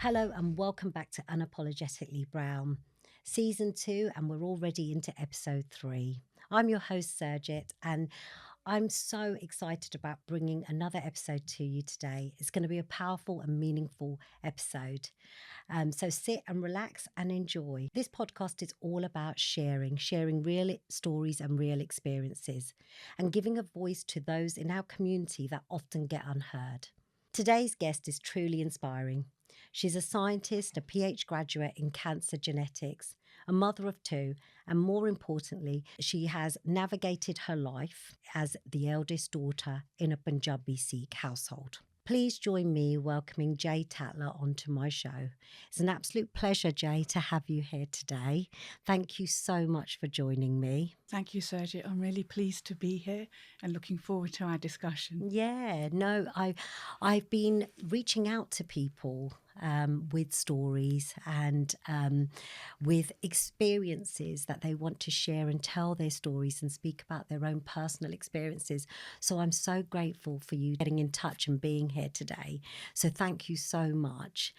Hello and welcome back to Unapologetically Brown, Season 2, and we're already into Episode 3. I'm your host, Surjit, and I'm so excited about bringing another episode to you today. It's going to be a powerful and meaningful episode. So sit and relax and enjoy. This podcast is all about sharing real stories and real experiences, and giving a voice to those in our community that often get unheard. Today's guest is truly inspiring. She's a scientist, a PhD graduate in cancer genetics, a mother of two, and more importantly, she has navigated her life as the eldest daughter in a Punjabi Sikh household. Please join me welcoming Jay Tatla onto my show. It's an absolute pleasure, Jay, to have you here today. Thank you so much for joining me. Thank you, Surjit. I'm really pleased to be here and looking forward to our discussion. Yeah, no, I've been reaching out to people with stories and with experiences that they want to share and tell their stories and speak about their own personal experiences. So I'm so grateful for you getting in touch and being here today. So thank you so much.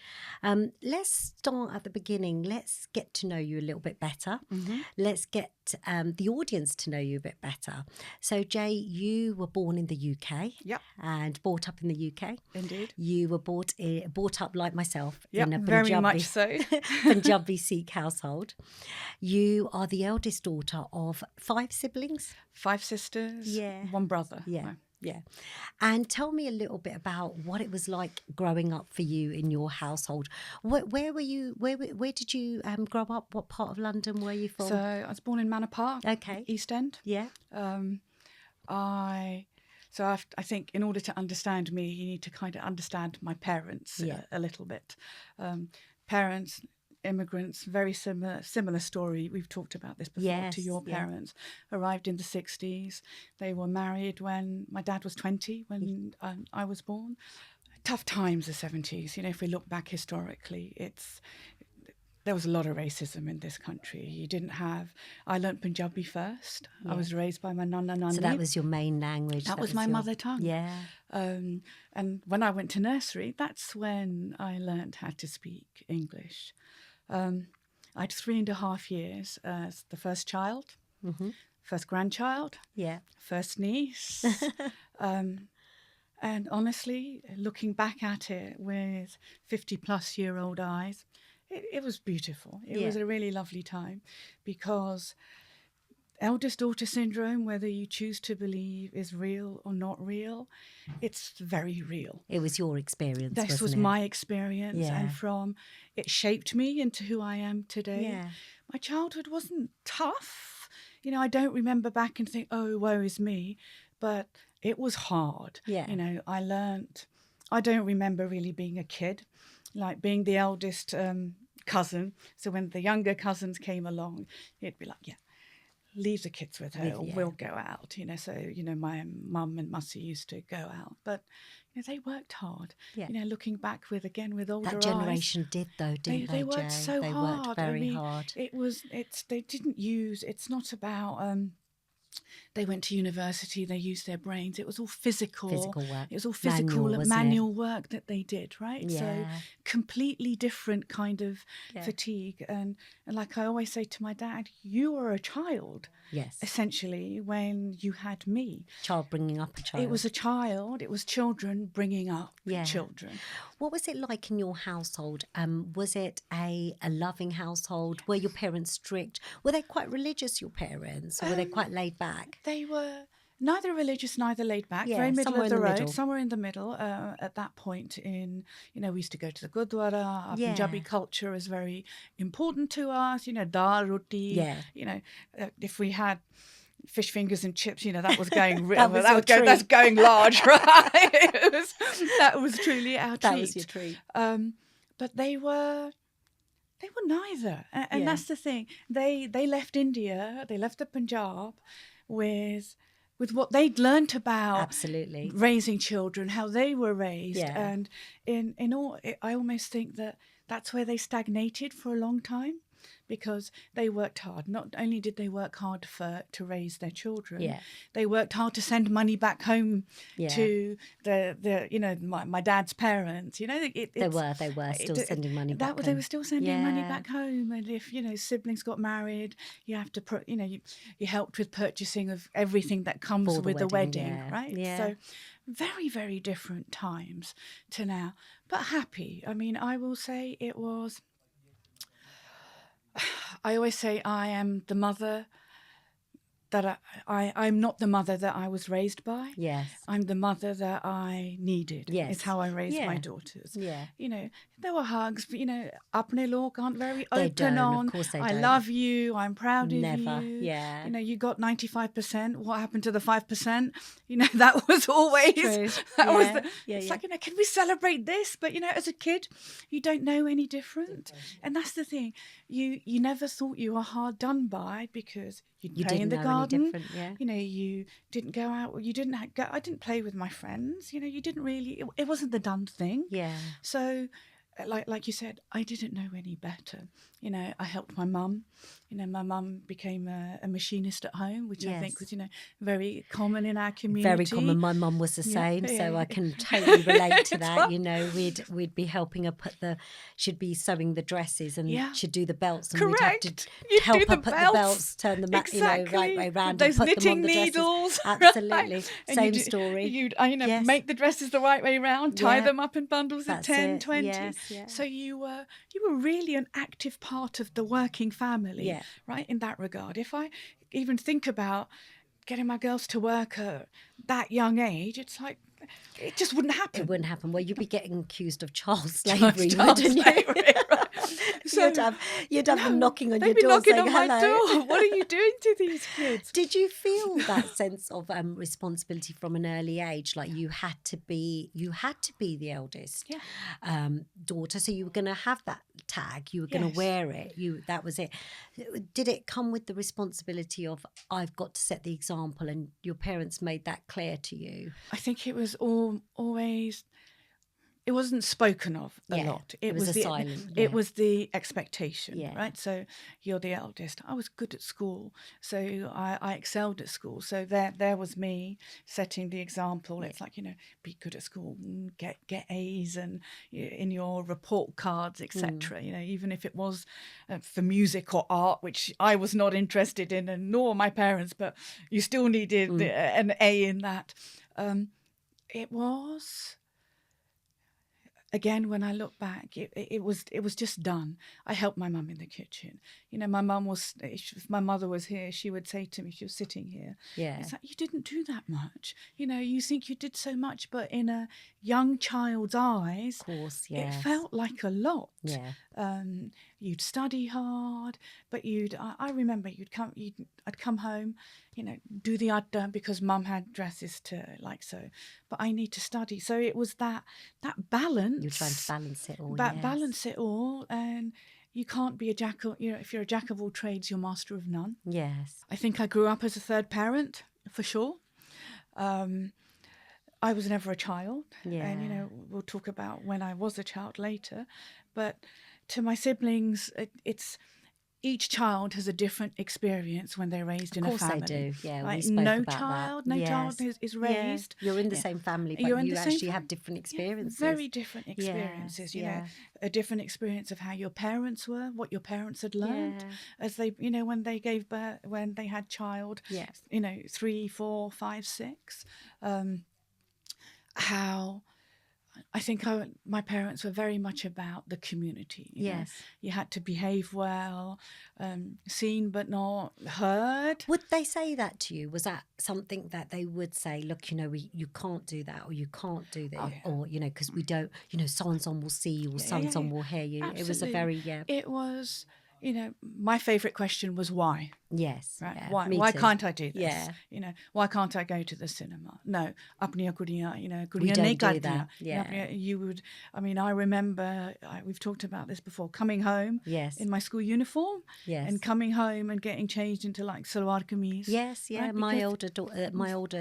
Let's start at the beginning. Let's get to know you a little bit better. Mm-hmm. Let's get the audience to know you a bit better. So Jay, you were born in the UK. Yep. And brought up in the UK. Indeed. You were brought up like myself yep, in a very much so. Punjabi Sikh household. You are the eldest daughter of 5 siblings. 5 sisters, one brother. Yeah. Yeah. And tell me a little bit about what it was like growing up for you in your household. Where were you? Where did you grow up? What part of London were you from? So I was born in Manor Park, East End. Yeah. I think in order to understand me, you need to kind of understand my parents a little bit. Parents, immigrants, very similar story. We've talked about this before to your parents. Arrived in the 60s. They were married when my dad was 20 when I was born. Tough times, the 70s. You know, if we look back historically, there was a lot of racism in this country. I learnt Punjabi first. Yeah. I was raised by my nana. So that was your main language? That was my mother tongue. Yeah. And when I went to nursery, that's when I learnt how to speak English. I had 3.5 years as the first child, first grandchild, first niece. And honestly, looking back at it with 50-plus-year-old eyes, it was beautiful. It was a really lovely time because eldest daughter syndrome, whether you choose to believe is real or not real, it's very real. It was your experience, This was my experience, and it shaped me into who I am today. Yeah. My childhood wasn't tough. You know, I don't remember back and think, oh, woe is me, but it was hard. Yeah. You know, I don't remember really being a kid, like being the eldest cousin. So when the younger cousins came along, it'd be like, leave the kids with her, or we'll go out. You know, so, you know, my mum and Mussy used to go out, but you know, they worked hard. Yeah. You know, looking back with older eyes. That generation did though, didn't they? They worked so hard. They worked very hard. It's not about, they went to university, they used their brains. It was all physical work. It was all physical manual work that they did, right? Yeah. So completely different kind of fatigue. And like I always say to my dad, you were a child, essentially, when you had me. Child bringing up a child. It was a child. It was children bringing up children. What was it like in your household? Was it a loving household? Were your parents strict? Were they quite religious, your parents? Or were they quite laid back? They were neither religious, neither laid back, very middle of the road, somewhere in the middle. At that point we used to go to the Gurdwara. Our Punjabi culture is very important to us, you know, dal, roti, you know, if we had fish fingers and chips, you know, that was going that's going large, right? That was truly our treat. That was your treat. But they were neither, and that's the thing. They left India, they left the Punjab with what they'd learnt about raising children, how they were raised, and in all, I almost think that's where they stagnated for a long time. because they worked hard. Not only did they work hard to raise their children, Yeah. they worked hard to send money back home Yeah. to the my dad's parents. They were still sending money back They home. were still sending money back home. And if siblings got married, you have to you helped with purchasing of everything that comes with the wedding, right? Yeah. So very, very different times to now, but happy. I mean, I will say it was. I always say I am the mother that I'm not the mother that I was raised by. Yes. I'm the mother that I needed. Yes. It's how I raised my daughters. Yeah. There were hugs, but upne log aren't very They open don't, on. Of course they I don't. love you. I'm proud of Never. you. Yeah. You got 95%. What happened to the 5%? That was always True. It's like, can we celebrate this? But as a kid, you don't know any different. And that's the thing. You never thought you were hard done by because you'd play in the garden. You didn't go out. You didn't go. I didn't play with my friends. You didn't really. It wasn't the done thing. Yeah. So, like you said, I didn't know any better. I helped my mum. My mum became a machinist at home, which I think was very common in our community. Very common. My mum was the same, so I can totally relate to that. We'd be helping her she'd be sewing the dresses and she'd do the belts, and Correct. we'd have to help her put the belts, turn them right way round, those and put knitting them on the needles. Absolutely, right. Same story. You'd make the dresses the right way round, tie them up in bundles of 10, 20. Yes. So you were really an active part of the working family, right? In that regard, if I even think about getting my girls to work at that young age, it's like it just wouldn't happen. It wouldn't happen. Well, you'd be getting accused of child slavery, wouldn't you? Right. So you'd have them knocking on your door, knocking saying, on my door. What are you doing to these kids? Did you feel that sense of responsibility from an early age? Like you had to be the eldest daughter, so you were going to have that tag. You were going to wear it. That was it. Did it come with the responsibility of I've got to set the example, and your parents made that clear to you? I think it was always. It wasn't spoken of a lot. It was silent. It was the expectation, right? So you're the eldest. I was good at school, so I excelled at school. So there was me setting the example. It's like be good at school, get A's, and in your report cards, etc. Even if it was for music or art, which I was not interested in, and nor my parents, but you still needed an A in that. It was. Again, when I look back, it was just done. I helped my mum in the kitchen. My mum was. If my mother was here, she would say to me, she was sitting here. Yeah. It's like, you didn't do that much. You think you did so much, but in a young child's eyes, of course, it felt like a lot. Yeah. You'd study hard, but I remember I'd come home, do the adda because mum had dresses to sew, but I need to study. So it was that balance. You're trying to balance it all. Balance it all, and you can't be a jack of, if you're a jack of all trades, you're master of none. Yes. I think I grew up as a third parent for sure. I was never a child, and we'll talk about when I was a child later, but to my siblings, it's each child has a different experience when they're raised in a family. Of course they do, yeah. Right? We spoke no about child, that. No child is raised. You're in the same family, but you actually have different experiences. Very different experiences, a different experience of how your parents were, what your parents had learned as they, when they gave birth, when they had child, 3, 4, 5, 6, how... I think my parents were very much about the community. Yes. You had to behave well, seen but not heard. Would they say that to you? Was that something that they would say, look, you can't do that, or you can't do this, or, because we don't, so-and-so will see you, or so-and-so will hear you. Absolutely. It was a very, It was... my favourite question was why. Yes. Right? Yeah, Why too. can't I do this? Yeah. You know, why can't I go to the cinema? No, apniya kudiyan, you know, We kudiyan don't nahi do kartiyan. that. Yeah. You would, I mean, I remember, we've talked about this before, coming home Yes. in my school uniform Yes. and coming home and getting changed into like salwar kameez. Yes, yeah. Right? My older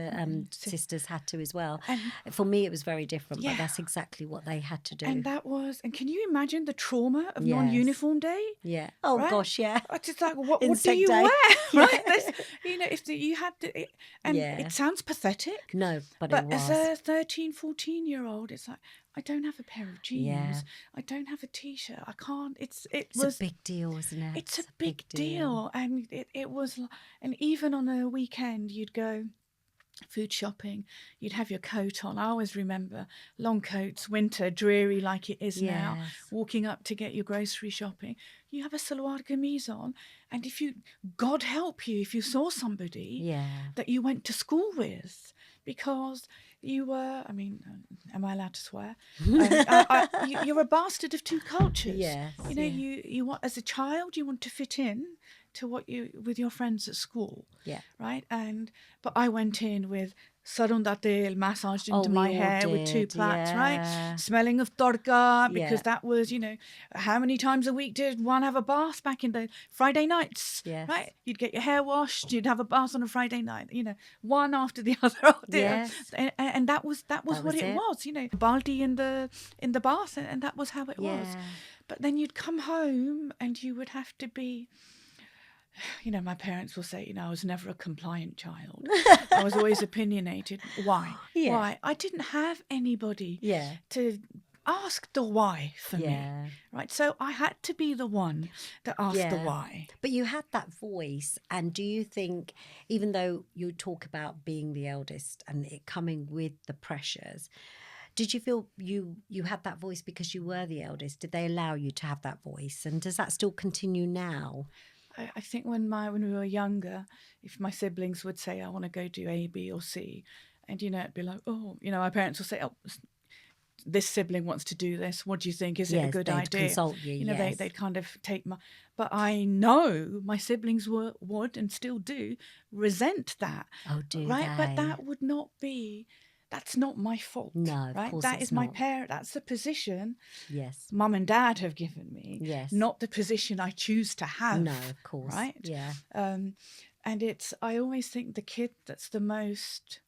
sisters had to as well. And for me, it was very different, Yeah. but that's exactly what they had to do. and can you imagine the trauma of Yes. non-uniform day? Yeah. Oh Right? gosh, yeah. It's just like, what do Insect you day. wear? Yeah. Right? You know, if you had to, and Yeah. it sounds pathetic. No, but But it was. as a 13, 14-year-old, it's like, I don't have a pair of jeans. Yeah. I don't have a T-shirt. I can't. It's a big deal, isn't it? It's a big deal. And it was, and even on a weekend, you'd go food shopping, you'd have your coat on. I always remember long coats, winter, dreary like it is now, Yes. walking up to get your grocery shopping. You have a salwar kameez on, and if you, God help you, if you saw somebody Yeah. that you went to school with, because you were, I mean, am I allowed to swear? You're a bastard of two cultures. Yes. You know, Yeah. you want, as a child, you want to fit in to what you, with your friends at school. Yeah. Right? But I went in with sarun da tel massaged into my hair with two plaits, yeah. right? Smelling of torka, because Yeah. that was, you know, how many times a week did one have a bath back in the Friday nights? Yes. Right? You'd get your hair washed, you'd have a bath on a Friday night, you know, one after the other. Yes. And that was what it was, you know, baldi in the bath, and that was how it was. Yeah. But then you'd come home and you would have to be, you know, my parents will say, you know, I was never a compliant child. I was always opinionated. Why? Yeah. Why? I didn't have anybody Yeah. to ask the why for me. Yeah. Right? So I had to be the one that asked the Yeah. why. But you had that voice, and do you think, even though you talk about being the eldest and it coming with the pressures, did you feel you had that voice because you were the eldest? Did they allow you to have that voice, and does that still continue now? I think when we were younger, if my siblings would say, I want to go do A, B, or C, and, you know, it'd be like, oh, you know, my parents will say, oh, this sibling wants to do this. What do you think? Is it a good idea? Consult you, you know, yes. they'd kind of take my... But I know my siblings would and still do resent that. Oh, do right? they? But that would not be... That's not my fault. No, of right? course That it's is my not. parent. That's the position Yes. Mum and Dad have given me. Yes. Not the position I choose to have. No, of course. Right? Yeah. And I always think the kid that's the most,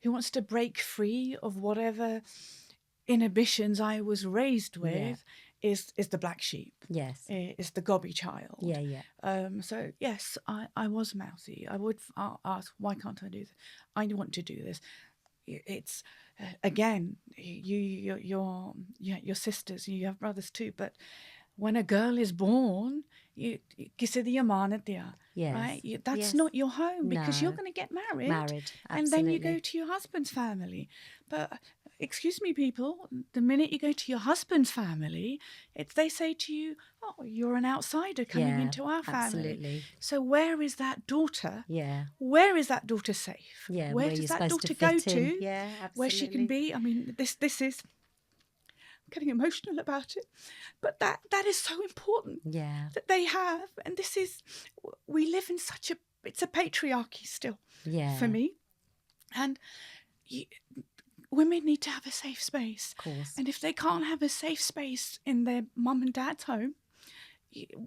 who wants to break free of whatever inhibitions I was raised with, is the black sheep. Yes. Is the gobby child. Yeah, yeah. So yes, I was mouthy. I would ask, why can't I do this? I want to do this. It's again, your sisters, you have brothers too, but when a girl is born, yes. Right? That's not your home, because you're going to get married. Absolutely. And then you go to your husband's family. But excuse me, people, the minute you go to your husband's family, they say to you, oh, you're an outsider coming into our family. Absolutely. So where is that daughter? Yeah. Where is that daughter safe? Yeah. Where does that daughter go to? Yeah, absolutely. Where she can be? I mean, this is, I'm getting emotional about it, but that is so important. Yeah. That they have, and this is, we live in it's a patriarchy still. Yeah. For me, and women need to have a safe space. Of course. And if they can't have a safe space in their mum and dad's home,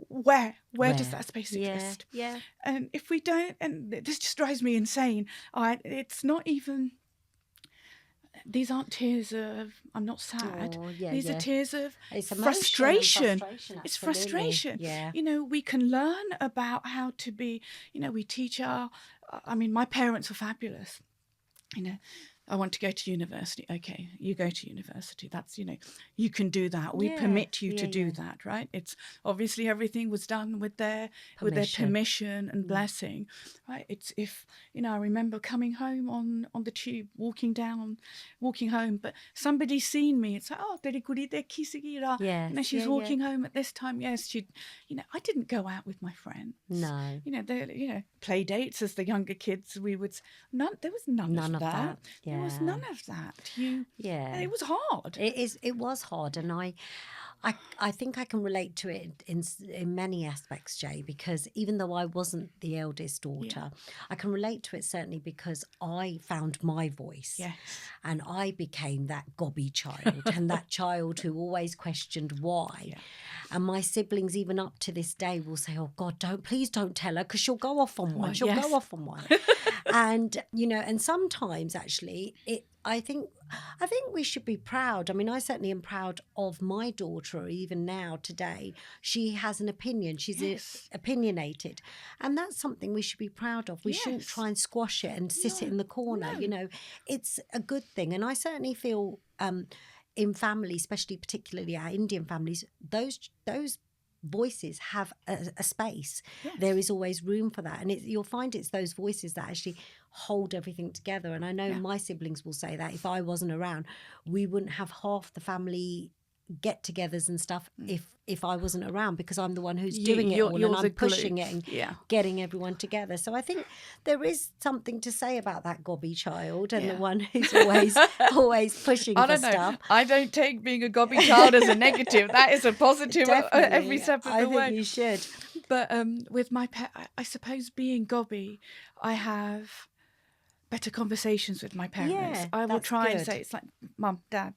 where does that space exist? Yeah. And if we don't, and this just drives me insane. It's not even. These aren't tears of I'm not sad. Oh, yeah, These are tears of frustration. It's frustration. Yeah. You know, we can learn about how to be. You know, we teach my parents were fabulous. You know, I want to go to university. Okay, you go to university. That's, you know, you can do that. We permit you to do that, right? It's obviously everything was done with their permission and blessing, right? It's if, you know, I remember coming home on the tube, walking home, but somebody's seen me. It's like, oh, Yes. you know, she's walking home at this time. Yes, she, you know, I didn't go out with my friends. No. You know, play dates as the younger kids. There was none of that. Yeah. There was none of that. And it was hard. It was hard, and I think I can relate to it in many aspects, Jay, because even though I wasn't the eldest daughter, I can relate to it certainly because I found my voice. Yes. And I became that gobby child and that child who always questioned why. Yeah. And my siblings, even up to this day, will say, "Oh God, please don't tell her, because she'll go off on one. She'll go off on one." And and sometimes actually I think we should be proud. I mean, I certainly am proud of my daughter, even now today. She has an opinion. She's opinionated. And that's something we should be proud of. We shouldn't try and squash it and sit it in the corner. No. It's a good thing. And I certainly feel in families, especially particularly our Indian families, those voices have a space. Yes. There is always room for that, and you'll find it's those voices that actually hold everything together. And I know my siblings will say that if I wasn't around, we wouldn't have half the family get-togethers and stuff if I wasn't around, because I'm the one who's doing it all, and I'm pushing it and getting everyone together. So I think there is something to say about that gobby child and the one who's always pushing for stuff. I don't take being a gobby child as a negative. That is a positive every step of the way. I think you should. But with my pet, I suppose being gobby, I have better conversations with my parents. Yeah, I will try and say, it's like, Mum, Dad,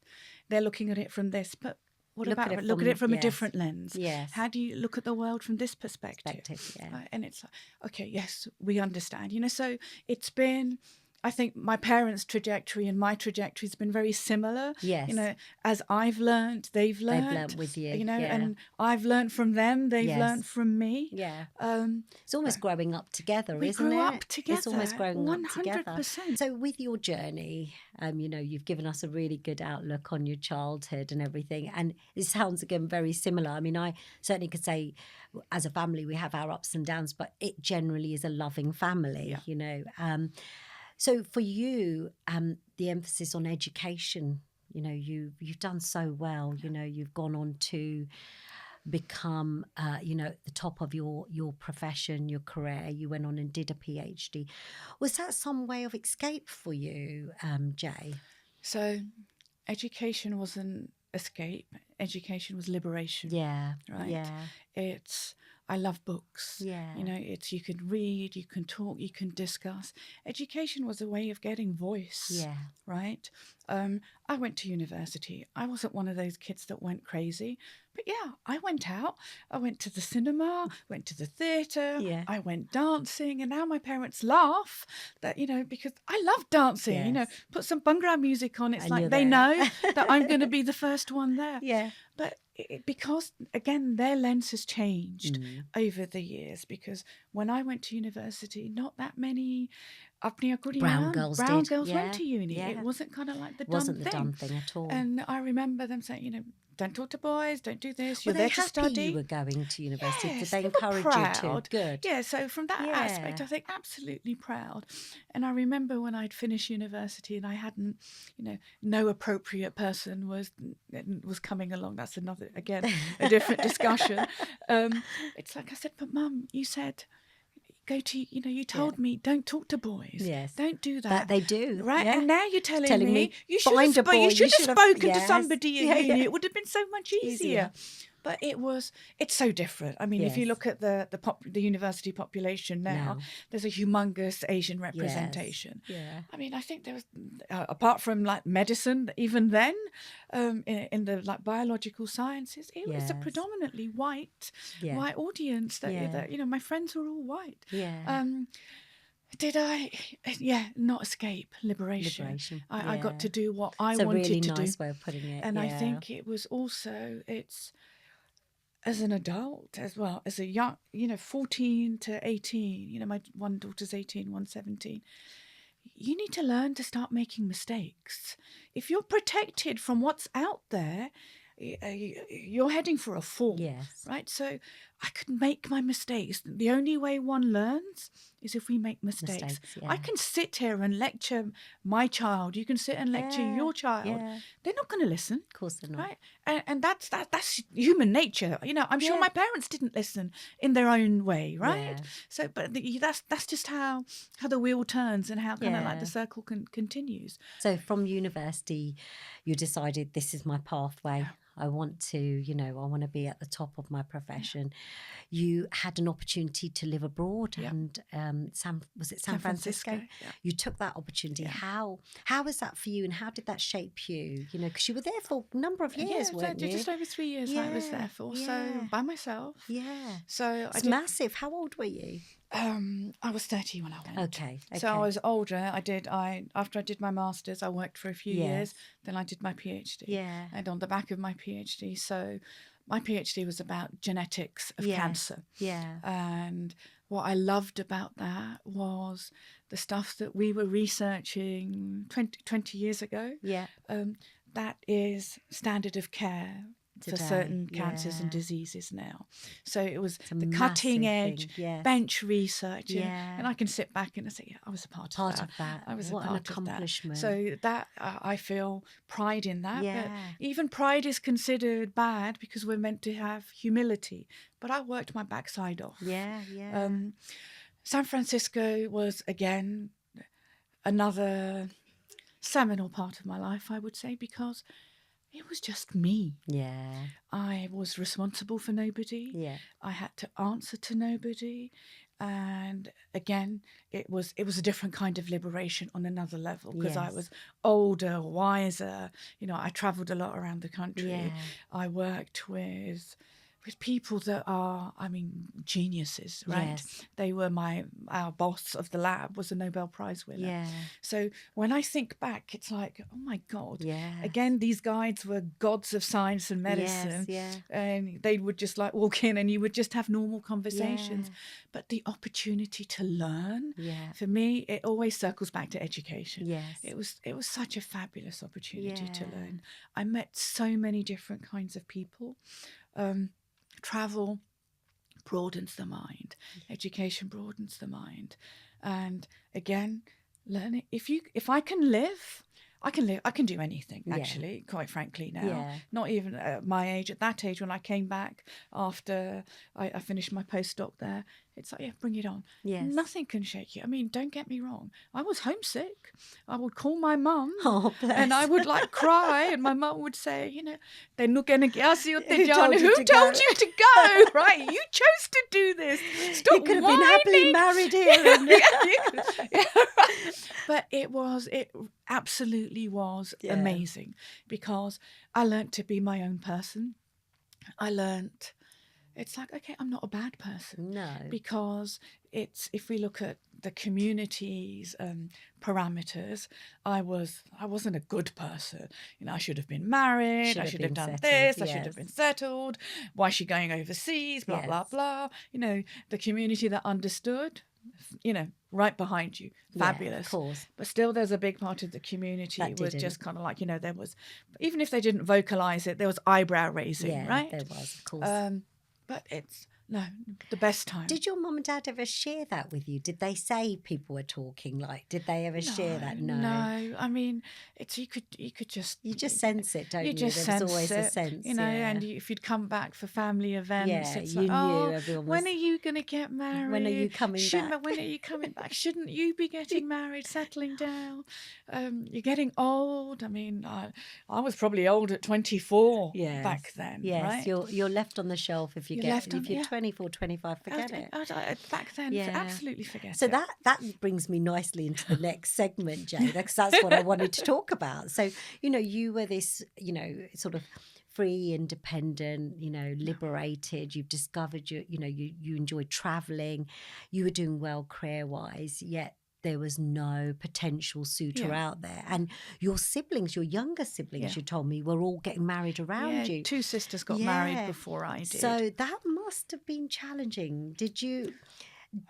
they're looking at it from this, but what look about at it from a different lens? Yes. How do you look at the world from this perspective? And it's like, okay, yes, we understand. So it's been, I think my parents' trajectory and my trajectory has been very similar. Yes. As I've learned, they've learned. They've learned with you. And I've learned from them. They've learned from me. Yeah. It's almost growing up together, isn't it? We grew up together. It's almost growing 100%. up together. So with your journey, you've given us a really good outlook on your childhood and everything. And it sounds, again, very similar. I mean, I certainly could say as a family, we have our ups and downs, but it generally is a loving family, So for you, the emphasis on education, you've done so well. You've gone on to become, at the top of your profession, your career. You went on and did a PhD. Was that some way of escape for you, Jay? So education wasn't escape. Education was liberation. Yeah. Right? Yeah. I love books. Yeah. You can read, you can talk, you can discuss. Education was a way of getting voice. Yeah. Right? I went to university. I wasn't one of those kids that went crazy. But I went out. I went to the cinema, went to the theatre. Yeah. I went dancing. And now my parents laugh that, because I love dancing. Yes. Put some Bhangra music on. It's like they know that I'm going to be the first one there. Yeah. But because, again, their lens has changed over the years, because when I went to university, not that many brown girls went to uni. Yeah. It wasn't kind of like the dumb thing at all. And I remember them saying, don't talk to boys, don't do this, you're there to study. You were going to university. Yes, did they encourage you to? Good. Yeah, so from that aspect, I think absolutely proud. And I remember when I'd finished university and I hadn't, no appropriate person was coming along. That's another, again, a different discussion. It's like I said, but Mum, you said, go to, you told me don't talk to boys. Yes. Don't do that. But they do. Right. Yeah. And now you're telling me you should find have, a boy. You should have spoken to yes. somebody at uni. It would have been so much easier. But it's so different. I mean, if you look at the university population now, there's a humongous Asian representation. Yes. Yeah. I mean, I think there was, apart from like medicine, even then, in the like biological sciences, it was a predominantly white audience. That my friends were all white. Yeah. Did I? Yeah, not escape, liberation. I got to do what I wanted to do. It's a really nice way of putting it. And I think it was also, as an adult as well, as a young, 14 to 18, my one daughter's 18, one's 17. You need to learn to start making mistakes. If you're protected from what's out there, you're heading for a fall. Yes. Right? So I could make my mistakes. The only way one learns is if we make mistakes. I can sit here and lecture my child. You can sit and lecture your child. Yeah. They're not going to listen. Of course they're not. Right? And that's human nature. I'm sure my parents didn't listen in their own way, right? Yeah. So, but that's just how the wheel turns and how kind of like the circle continues. So from university, you decided this is my pathway. I want to, I want to be at the top of my profession. You had an opportunity to live abroad, and San Francisco? Yeah. You took that opportunity. Yeah. How was that for you, and how did that shape you? Because you were there for a number of years, weren't you? Just over 3 years I was there for, so by myself. Yeah. So it's massive. How old were you? I was 30 when I went. Okay. So I was older. After I did my master's, I worked for a few years. Then I did my PhD. Yeah. And on the back of my PhD, so my PhD was about genetics of cancer. Yeah. And what I loved about that was the stuff that we were researching 20 years ago. Yeah. That is standard of care today, for certain cancers and diseases now. So it was the cutting edge bench research. And I can sit back and say, I was a part of that. I was what a part an accomplishment. Of that. So that I feel pride in that. But even pride is considered bad because we're meant to have humility. But I worked my backside off. San Francisco was, again, another seminal part of my life, I would say, because it was just me. Yeah. I was responsible for nobody. Yeah. I had to answer to nobody. And again, it was a different kind of liberation on another level because I was older, wiser. I traveled a lot around the country. Yeah. I worked with people that are, geniuses, right? Yes. They were our boss of the lab was a Nobel Prize winner. Yeah. So when I think back, it's like, oh my God. Yeah. Again, these guides were gods of science and medicine. Yes, and they would just like walk in and you would just have normal conversations. But the opportunity to learn, for me, it always circles back to education. Yes. It was such a fabulous opportunity to learn. I met so many different kinds of people. Travel broadens the mind. Education broadens the mind. And again, learning. If I can live, I can do anything, actually, quite frankly now. Yeah. Not even at my age. At that age, when I came back after I finished my postdoc there, it's like, bring it on. Yes. Nothing can shake you. Don't get me wrong. I was homesick. I would call my mum and I would cry, and my mum would say, they're not going to get you. Who told you to go? Right? You chose to do this. Stop you could have whining. been happily married here. But it absolutely was amazing because I learned to be my own person. It's like, okay, I'm not a bad person. No. Because if we look at the community's parameters, I wasn't a good person. I should have been married. I should have done this. I should have been settled. Why is she going overseas? Blah, blah, blah. The community that understood, right behind you. Fabulous. Yeah, of course. But still, there's a big part of the community was just kind of like, there was, even if they didn't vocalize it, there was eyebrow raising, right? There was, of course. But it's the best time. Did your mum and dad ever share that with you? Did they say people were talking? Did they ever share that? No. It's you could just sense it, don't you? Just there sense was always it, a sense, and if you'd come back for family events, it's you like, knew everyone was, when are you going to get married? When are you coming back? When are you coming back? Shouldn't you be getting married, settling down? You're getting old. I was probably old at 24 back then. Yes, right? You're left on the shelf if you're 24, 25, forget it. Back then, absolutely forget it. So that brings me nicely into the next segment, Jay, because that's what I wanted to talk about. So, you were this, sort of free, independent, liberated. You've discovered you enjoyed traveling. You were doing well career-wise, yet there was no potential suitor out there. And your younger siblings, you told me, were all getting married around you. 2 sisters got married before I did. So that must have been challenging.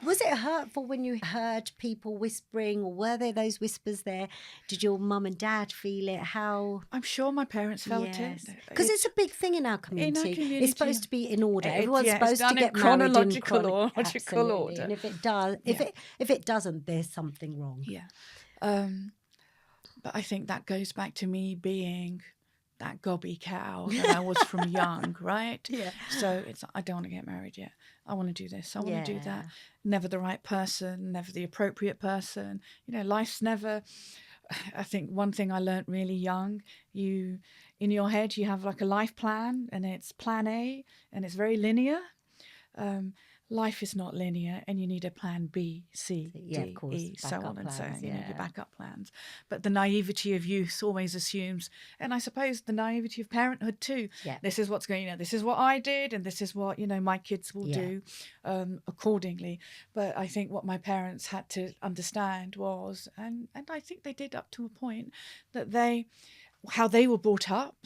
Was it hurtful when you heard people whispering, or were there those whispers there? Did your mum and dad feel it? How? I'm sure my parents felt it. Because it's a big thing in our community. It's supposed to be in order. Everyone's supposed to get married in chronological order. And if it does, if it doesn't, there's something wrong. Yeah. But I think that goes back to me being that gobby cow that I was from young, right? Yeah. So I don't want to get married yet. I want to do this. I want to do that. Never the right person, never the appropriate person. Life's never I think one thing I learned really young, in your head, you have like a life plan, and it's plan A, and it's very linear. Life is not linear, and you need a plan B, C, Yeah, of D, course. E, so on and so on, Plans, your yeah. backup plans. But the naivety of youth always assumes, and I suppose the naivety of parenthood too, Yeah. this is what's going, this is what I did, and this is what, my kids will Yeah. do accordingly. But I think what my parents had to understand was, and I think they did up to a point, that how they were brought up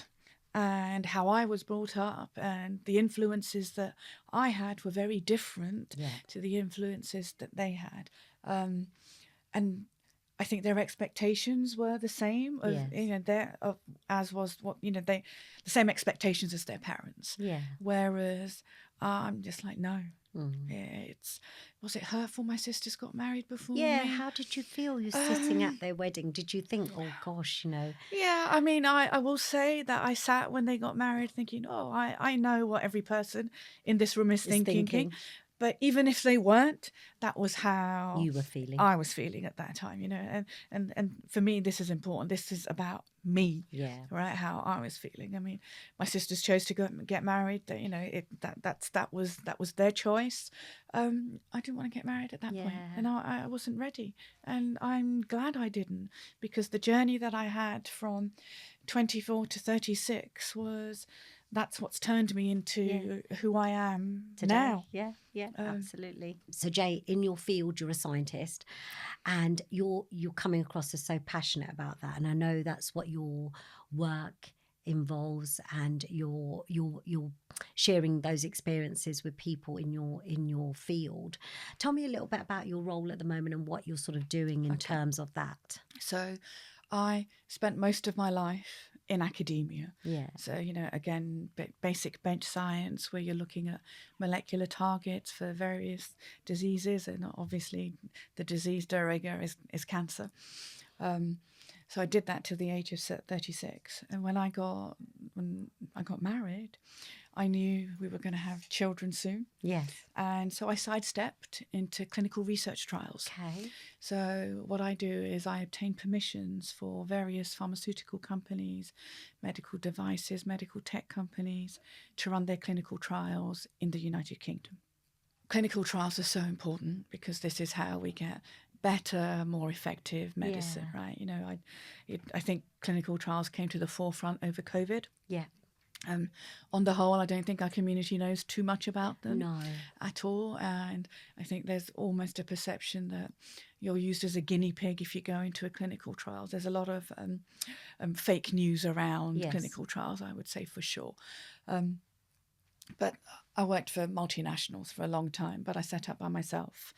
and how I was brought up and the influences that I had were very different to the influences that they had. And I think their expectations were the same of, as was what, the same expectations as their parents. Yeah. Whereas I'm just like, no. Was it hurtful my sisters got married before me? How did you feel you sitting at their wedding? Did you think, oh gosh, Yeah, I mean, I will say that I sat when they got married thinking, oh, I know what every person in this room is thinking. But even if they weren't, that was how you were feeling. I was feeling at that time, and for me, this is important. This is about me, right? How I was feeling. I mean, my sisters chose to get married. That was their choice. I didn't want to get married at that point, and I wasn't ready. And I'm glad I didn't, because the journey that I had from 24 to 36 that's what's turned me into who I am today. Now. Yeah, absolutely. So Jay, in your field, you're a scientist, and you're coming across as so passionate about that, and I know that's what your work involves, and you're sharing those experiences with people in your field. Tell me a little bit about your role at the moment and what you're sort of doing in terms of that. So I spent most of my life in academia. Yeah. So, again, basic bench science, where you're looking at molecular targets for various diseases, and obviously the disease de rigueur is cancer. So I did that till the age of 36. And when I got married, I knew we were going to have children soon. Yes. And so I sidestepped into clinical research trials. Okay. So what I do is I obtain permissions for various pharmaceutical companies, medical devices, medical tech companies to run their clinical trials in the United Kingdom. Clinical trials are so important because this is how we get better, more effective medicine, right? I think clinical trials came to the forefront over COVID. Yeah. On the whole, I don't think our community knows too much about them at all. And I think there's almost a perception that you're used as a guinea pig if you go into a clinical trial. There's a lot of fake news around clinical trials, I would say, for sure. But I worked for multinationals for a long time, but I set up by myself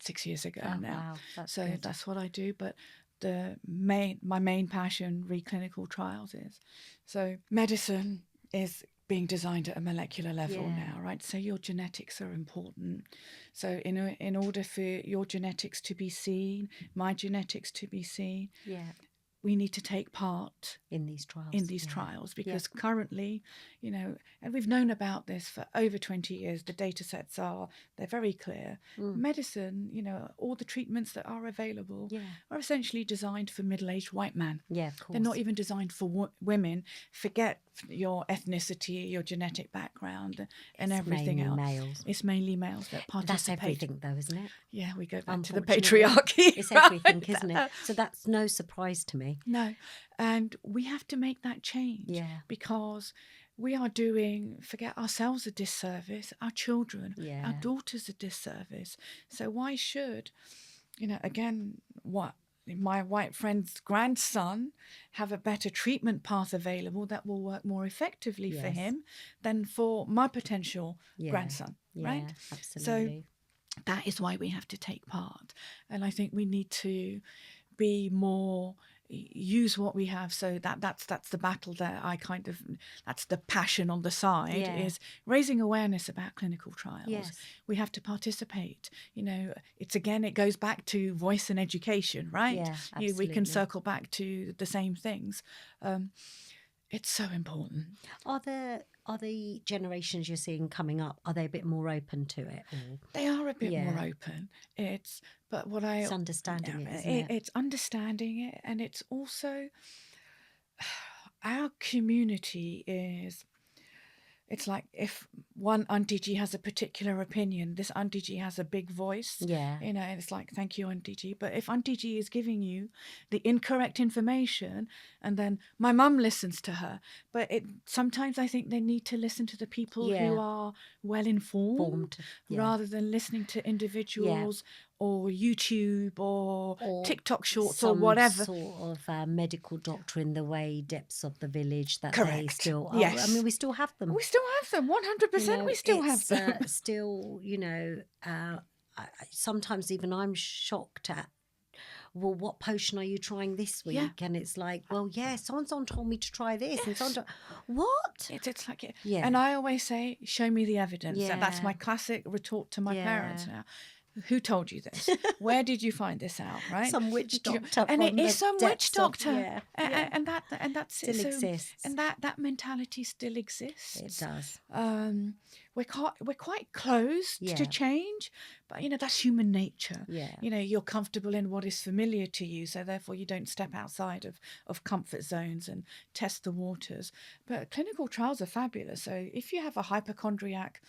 6 years ago now. Wow, that's what I do. But my main passion re clinical trials is. So medicine is being designed at a molecular level now, right? So your genetics are important. So in order for your genetics to be seen, my genetics to be seen, we need to take part in these trials. Because currently, and we've known about this for over 20 years, the data sets they're very clear. Medicine, all the treatments that are available are essentially designed for middle-aged white men. Yeah, of course. They're not even designed for women. Forget your ethnicity, your genetic background, and everything else. Males. It's mainly males that participate. That's everything, though, isn't it? Yeah, we go back to the patriarchy. It's everything, isn't it? So that's no surprise to me. No, and we have to make that change because we are doing, forget ourselves, a disservice, our children, our daughters a disservice. So why should, again, what my white friend's grandson have a better treatment path available that will work more effectively for him than for my potential grandson, right? Absolutely. So that is why we have to take part. And I think we need to be more, use what we have. So that's the battle that that's the passion on the side, is raising awareness about clinical trials. We have to participate. It goes back to voice and education, right? We can circle back to the same things. It's so important. Are there are the generations you're seeing coming up, are they a bit more open to it? Or They are a bit more open. It's understanding it, isn't it? It's understanding it, and it's also our community is. It's like if one Auntie G has a particular opinion, this Auntie G has a big voice. Yeah. And it's like, thank you, Auntie G. But if Auntie G is giving you the incorrect information, and then my mum listens to her, but sometimes I think they need to listen to the people who are well informed rather than listening to individuals or YouTube or TikTok shorts or whatever. Sort of medical doctor in the way depths of the village that Correct. They still are. Yes. I mean, we still have them. We still have them, 100%. We still have them. Still, sometimes even I'm shocked at, well, what potion are you trying this week? Yeah. And it's like, well, so-and-so told me to try this. Yes. And what? It's like, and I always say, show me the evidence. Yeah. And that's my classic retort to my parents now. Who told you this? Where did you find this out? Right? Some witch doctor. And it is some witch doctor. And that still exists. And that mentality still exists. It does. We're quite closed to change, but that's human nature. Yeah. You're comfortable in what is familiar to you, so therefore you don't step outside of comfort zones and test the waters. But clinical trials are fabulous. So if you have a hypochondriac,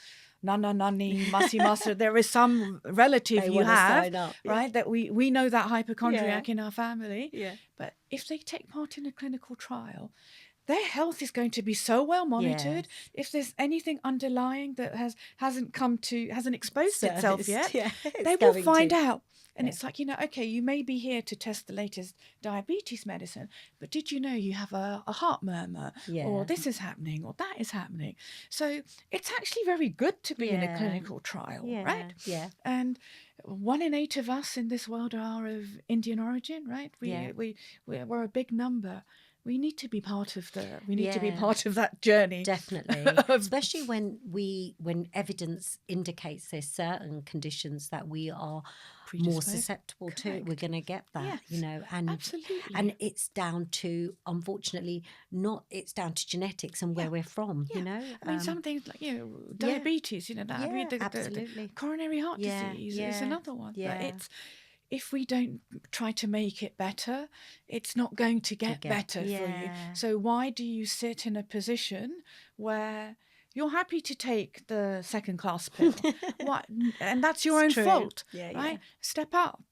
nana nani masi masa, there is some relative you have, right, that we know that hypochondriac in our family. Yeah. But if they take part in a clinical trial, their health is going to be so well monitored. If there's anything underlying that hasn't exposed itself yet, they will find out. And it's like, okay, you may be here to test the latest diabetes medicine, but did you know you have a heart murmur, or this is happening, or that is happening? So it's actually very good to be in a clinical trial, right? Yeah. And 1 in 8 of us in this world are of Indian origin, right? We're a big number. We need to be part of to be part of that journey. Definitely. Especially when evidence indicates there's certain conditions that we are more susceptible to, we're going to get that, and absolutely. And it's down to, unfortunately, it's down to genetics and where we're from, I mean, some things like, diabetes, the coronary heart disease is another one. Yeah. But if we don't try to make it better, it's not going to get better for you. So why do you sit in a position where you're happy to take the second-class pill? And that's your own fault, right? Step up,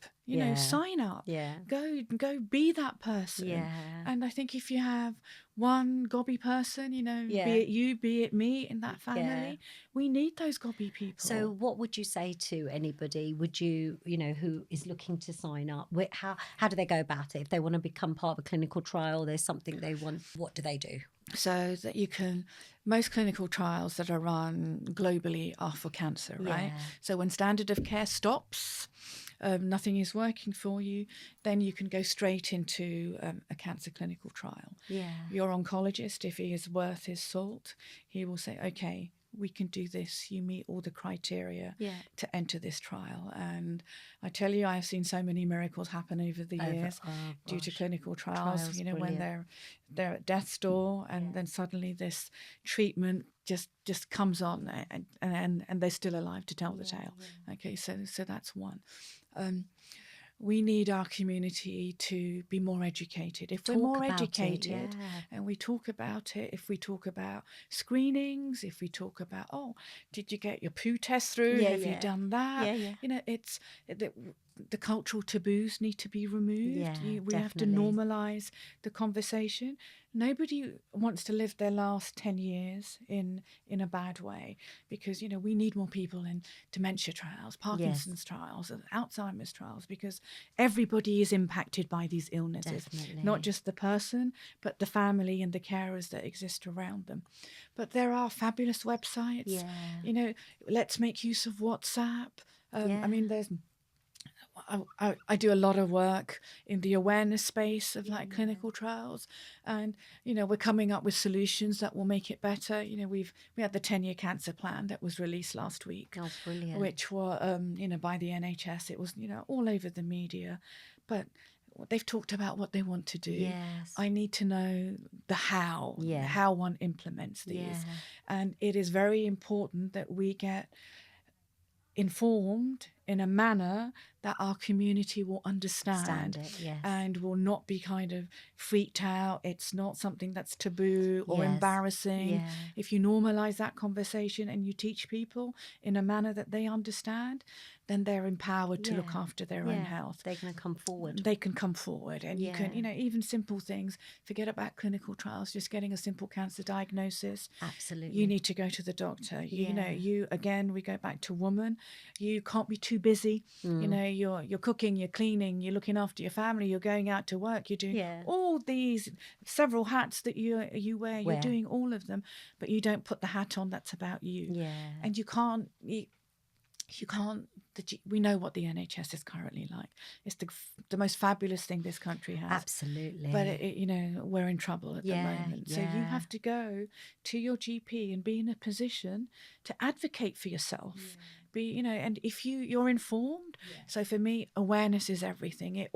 sign up, go be that person. Yeah. And I think if you have one gobby person, be it you, be it me in that family, we need those gobby people. So what would you say to anybody, who is looking to sign up? How do they go about it? If they want to become part of a clinical trial, there's something they want, what do they do? So that most clinical trials that are run globally are for cancer, right? So when standard of care stops, nothing is working for you, then you can go straight into a cancer clinical trial. Yeah. Your oncologist, if he is worth his salt, he will say, okay, we can do this. You meet all the criteria to enter this trial. And I tell you, I have seen so many miracles happen over the years due to clinical trials, when they're at death's door, and then suddenly this treatment just comes on, and they're still alive to tell the tale. Okay, so that's one. We need our community to be more educated. If we're more educated and we talk about it, if we talk about screenings, if we talk about, did you get your poo test through? Have you done that? It's the cultural taboos need to be removed. We have to normalize the conversation. Nobody wants to live their last 10 years in a bad way, because we need more people in dementia trials, Parkinson's trials, Alzheimer's trials, because everybody is impacted by these illnesses. Definitely. Not just the person, but the family and the carers that exist around them. But there are fabulous websites. Let's make use of WhatsApp. I mean, I do a lot of work in the awareness space of clinical trials, and we're coming up with solutions that will make it better. We had the 10-year cancer plan that was released last week. Oh, brilliant. Which were by the NHS. It was all over the media, but they've talked about what they want to do. Yes. I need to know the how one implements these. Yeah. And it is very important that we get informed in a manner that our community will understand and will not be kind of freaked out. It's not something that's taboo or embarrassing. Yeah. If you normalize that conversation and you teach people in a manner that they understand, then they're empowered to look after their own health. They can come forward. They can come forward, and you can, even simple things. Forget about clinical trials. Just getting a simple cancer diagnosis. Absolutely. You need to go to the doctor. You know, again, we go back to woman. You can't be too busy. You know, you're cooking, you're cleaning, you're looking after your family, you're going out to work, you're doing all these several hats that you wear. You're doing all of them, but you don't put the hat on that's about you. Yeah. And you can't. We know what the NHS is currently like. It's the most fabulous thing this country has. Absolutely. But we're in trouble at the moment. So you have to go to your GP and be in a position to advocate for yourself. And if you're informed. So for me, awareness is everything.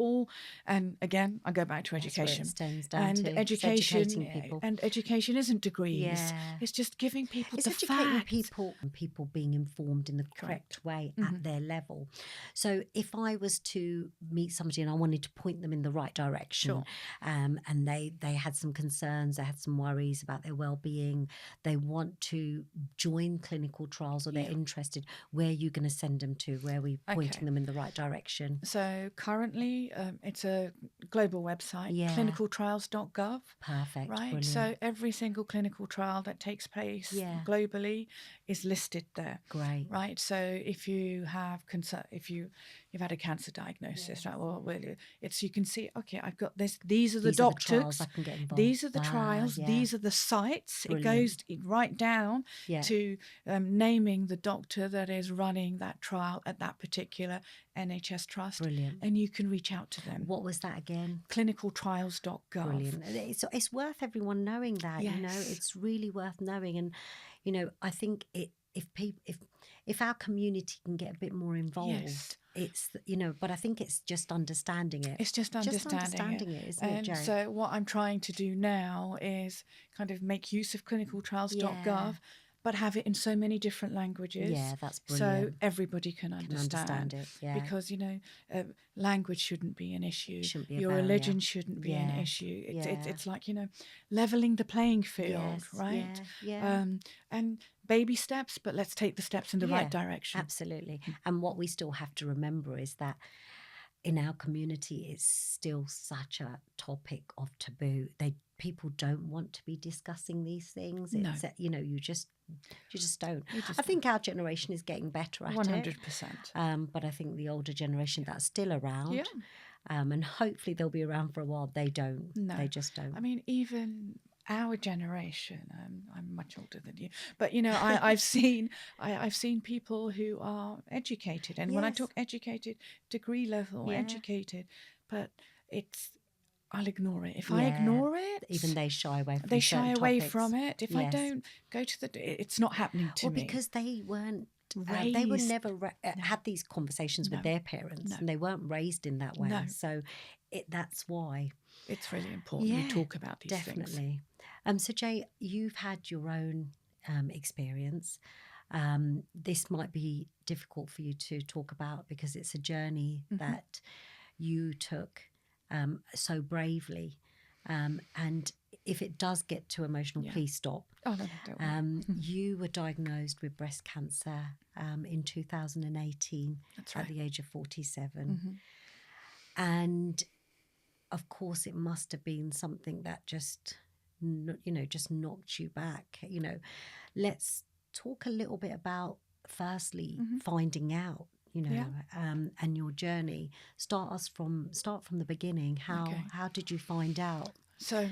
And again, I go back to education. And education people. And education isn't degrees. It's just giving people the educating facts. people being informed in the correct way at their level. So if I was to meet somebody and I wanted to point them in the right direction, and they had some concerns, they had some worries about their well-being, they want to join clinical trials or they're interested, where are you going to send them to? Where are we pointing them in the right direction? So currently it's a global website, clinicaltrials.gov. Perfect. Right. Brilliant. So every single clinical trial that takes place globally is listed there. Great. Right. So if you have if you've had a cancer diagnosis, right? Well, it's you can see. Okay, I've got this. These are the doctors. Are the trials I can get involved. These are the trials. These are the sites. Brilliant. It goes right down to naming the doctor that is running that trial at that particular NHS trust. Brilliant. And you can reach out to them. What was that again? Clinicaltrials.gov. Brilliant. It's worth everyone knowing that. Yes. You know, it's really worth knowing. And you know, I think if our community can get a bit more involved, it's, you know, but I think it's just understanding it. It's just understanding it, isn't it, Jay? And so what I'm trying to do now is kind of make use of clinicaltrials.gov, but have it in so many different languages. Yeah, that's brilliant. So everybody can understand it. Because, language shouldn't be an issue. Your barrier. Religion shouldn't be an issue. It's like, leveling the playing field, right? And baby steps, but let's take the steps in the right direction. Absolutely. And what we still have to remember is that in our community, it's still such a topic of taboo. People don't want to be discussing these things. No. It's, you just don't. I think our generation is getting better at 100%. it. But I think the older generation that's still around, and hopefully they'll be around for a while, they don't. No. They just don't. I mean, even our generation, I'm much older than you, but I've seen people who are educated, and when I talk educated, degree level educated, but I'll ignore it. If I ignore it, even they shy away from from it. If I don't go to it's not happening to me. Because they weren't raised. They were never had these conversations with their parents, and they weren't raised in that way. No. So that's why it's really important we talk about these things. Definitely. So Jay, you've had your own experience. This might be difficult for you to talk about because it's a journey that you took so bravely. And if it does get too emotional, please stop. Oh, no, don't worry. You were diagnosed with breast cancer in 2018 at the age of 47. And of course, it must have been something that just knocked you back. Let's talk a little bit about, firstly, finding out, and your journey. Start from the beginning. How did you find out? So,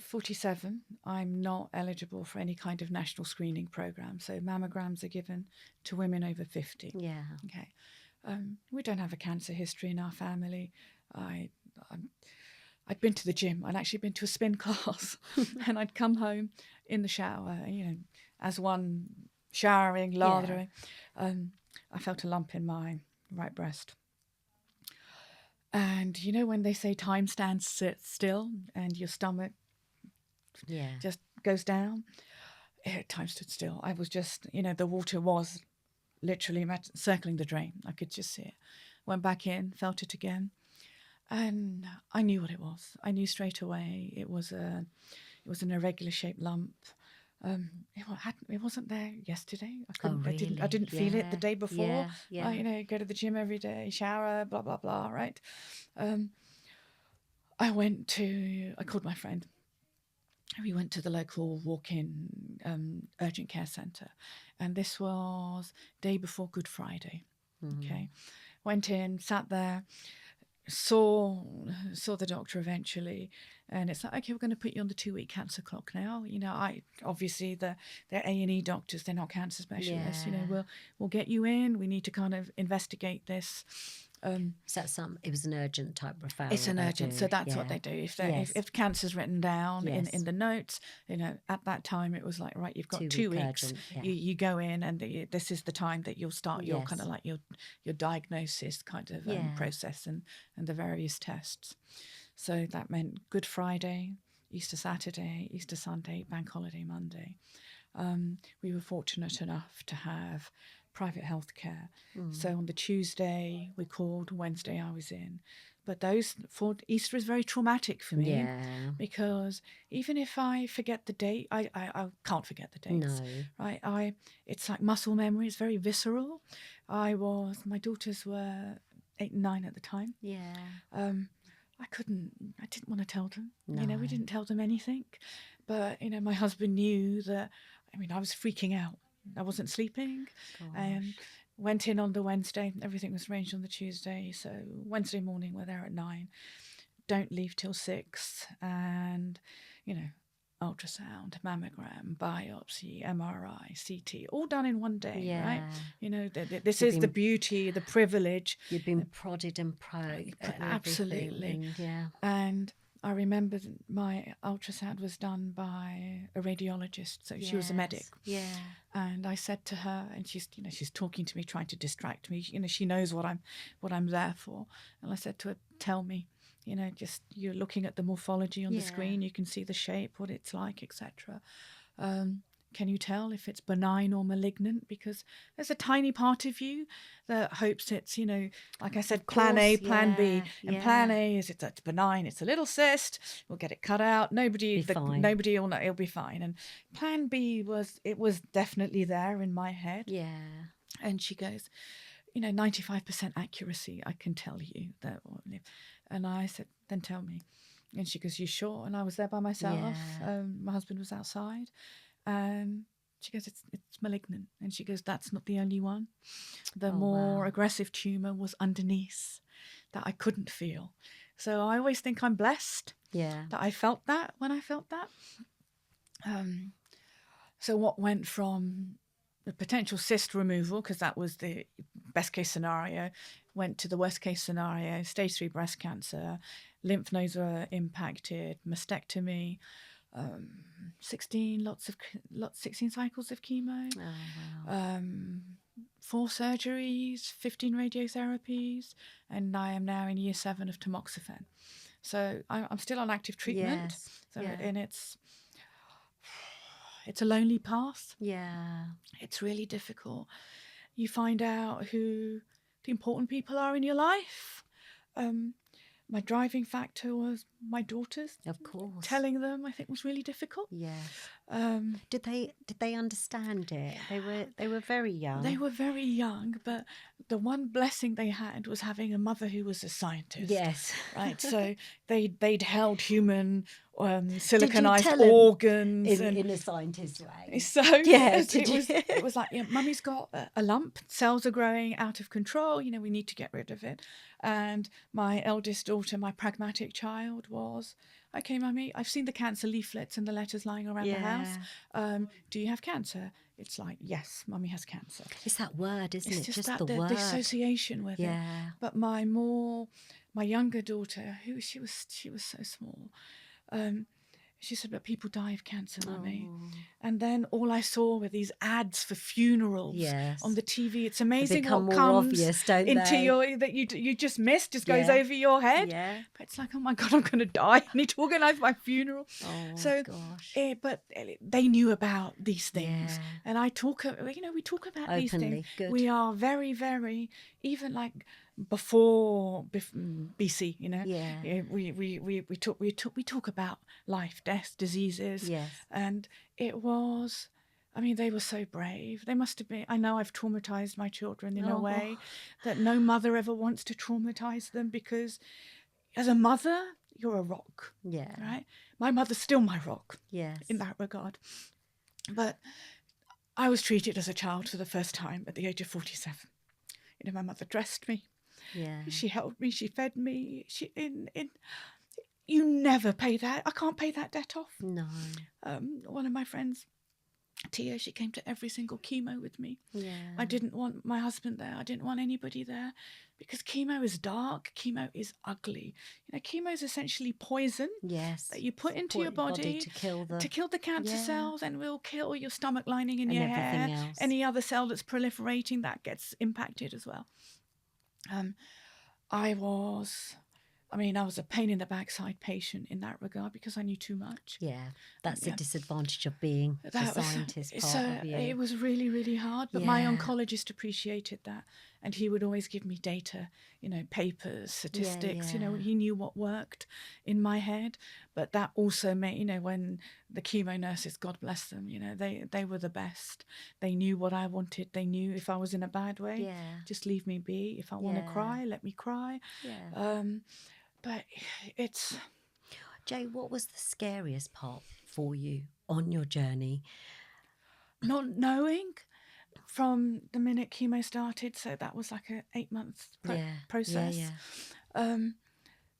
47, I'm not eligible for any kind of national screening program. So mammograms are given to women over 50. Yeah. Okay. We don't have a cancer history in our family. I'd been to the gym. I'd actually been to a spin class, and I'd come home in the shower, as one showering, lathering. I felt a lump in my right breast. And you know when they say time stands still and your stomach just goes down? Time stood still. I was just, the water was literally circling the drain. I could just see it. Went back in, felt it again, and I knew what it was. I knew straight away it was an irregular shaped lump. It wasn't there yesterday. I couldn't. Oh, really? I didn't feel it the day before. Yeah. Go to the gym every day, shower, blah blah blah. Right. I called my friend. We went to the local walk-in urgent care centre, and this was day before Good Friday. Okay, went in, sat there, saw the doctor eventually, and it's like, okay, we're going to put you on the 2-week cancer clock now. I obviously they're A&E doctors, they're not cancer specialists. We'll get you in. We need to kind of investigate this. So it was an urgent type referral. It's an urgent, so that's what they do. If cancer's written down in the notes, at that time it was like, right, you've got 2 weeks. Urgent, you go in, and this is the time that you'll start your kind of like your diagnosis kind of process and the various tests. So that meant Good Friday, Easter Saturday, Easter Sunday, Bank Holiday Monday. We were fortunate enough to have private healthcare. So on the Tuesday we called, Wednesday I was in. But for Easter is very traumatic for me because even if I forget the date, I can't forget the dates. No. Right? It's like muscle memory. It's very visceral. My daughters were 8 and 9 at the time. Yeah. I didn't want to tell them. No. We didn't tell them anything. But, my husband knew that, I was freaking out. I wasn't sleeping. And went in on the Wednesday. Everything was arranged on the Tuesday. So Wednesday morning, we're there at 9. Don't leave till 6. And, ultrasound, mammogram, biopsy, MRI, CT, all done in one day, right? This is the beauty, the privilege. You've been prodded and probed. Absolutely. And I remember my ultrasound was done by a radiologist, so she was a medic. Yeah. And I said to her, and she's talking to me, trying to distract me. She knows what I'm there for. And I said to her, tell me, just you're looking at the morphology on the screen, you can see the shape, what it's like, etc. Can you tell if it's benign or malignant? Because there's a tiny part of you that hopes it's, like I said, plan A, plan B. And plan A is it's benign, it's a little cyst, we'll get it cut out, nobody will know, it'll be fine. And plan B was definitely there in my head. Yeah. And she goes, 95% accuracy, I can tell you that. And I said, then tell me. And she goes, you sure? And I was there by myself. My husband was outside. And she goes, it's malignant. And she goes, that's not the only one. The more aggressive tumour was underneath that I couldn't feel. So I always think I'm blessed that I felt that when I felt that. So what went from the potential cyst removal, because that was the best case scenario, went to the worst case scenario, stage 3 breast cancer, lymph nodes were impacted, mastectomy, 16 cycles of chemo, 4 surgeries, 15 radiotherapies, and I am now in year 7 of tamoxifen. So I'm still on active treatment. And it's a lonely path. Yeah. It's really difficult. You find out who the important people are in your life. My driving factor was my daughters. Of course. Telling them, I think, was really difficult. Yes. Did they understand it? They were very young. They were very young, but the one blessing they had was having a mother who was a scientist. Yes. Right. So they'd held human siliconized organs in a scientist way. So it was like, mummy's got a lump, cells are growing out of control, we need to get rid of it. And my eldest daughter, my pragmatic child, was, okay, mummy, I've seen the cancer leaflets and the letters lying around the house. Do you have cancer? It's like, yes, mummy has cancer. It's that word, isn't it? It's just the word. The association with it. But my younger daughter, she was so small. She said, but people die of cancer, Mummy. Oh. And then all I saw were these ads for funerals Yes. on the TV. It's They amazing become what more comes obvious, don't into they? your that you just missed, just goes Yeah. over your head. Yeah. But it's like, oh my God, I'm going to die. I need to organise my funeral. Oh, So, gosh. but they knew about these things, Yeah. and we talk about these Openly. things. Good. We are very, very, even like before BC, Yeah. we talk about life, death, diseases, Yes. and it was. I mean, they were so brave. They must have been. I know I've traumatized my children in a way that no mother ever wants to traumatize them, because as a mother, you're a rock. Yeah. Right? My mother's still my rock. Yes. In that regard. But I was treated as a child for the first time at the age of 47. My mother dressed me. Yeah. She held me. She fed me. You never pay that. I can't pay that debt off. No. One of my friends, Tia, she came to every single chemo with me. Yeah. I didn't want my husband there. I didn't want anybody there, because chemo is dark. Chemo is ugly. Chemo is essentially poison. Yes. That you put into your body to kill the cancer cells, and will kill your stomach lining and your everything hair. else. Any other cell that's proliferating, that gets impacted as well. I was a pain in the backside patient in that regard, because I knew too much. Yeah, that's the disadvantage of being the scientist part of you. It was really, really hard, but my oncologist appreciated that, and he would always give me data, papers, statistics. He knew what worked in my head, but that also made, when the chemo nurses, God bless them, they were the best. They knew what I wanted. They knew if I was in a bad way, just leave me be. If I want to cry, let me cry. Yeah. But it's... Jay, what was the scariest part for you on your journey? Not knowing from the minute chemo started, so that was like a 8-month process.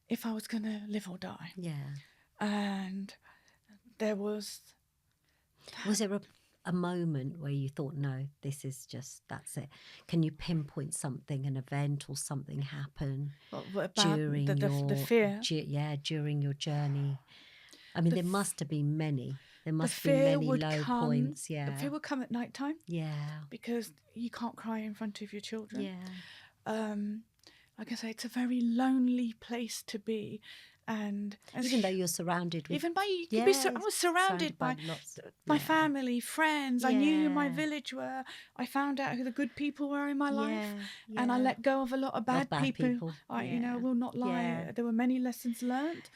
If I was going to live or die. Yeah. And there was... Was there a moment where you thought, no, this is just, that's it? Can you pinpoint something, an event or something happen during the fear? During your journey. I mean, there must have been many. There must be many low points. Yeah. The fear would come at night time. Yeah. Because you can't cry in front of your children. Yeah. Like I say, it's a very lonely place to be. And even though you're surrounded with... I was surrounded by lots of, my family, friends. I knew who my village were. I found out who the good people were in my life. And I let go of a lot of bad people. I will not lie. Yeah. There were many lessons learned.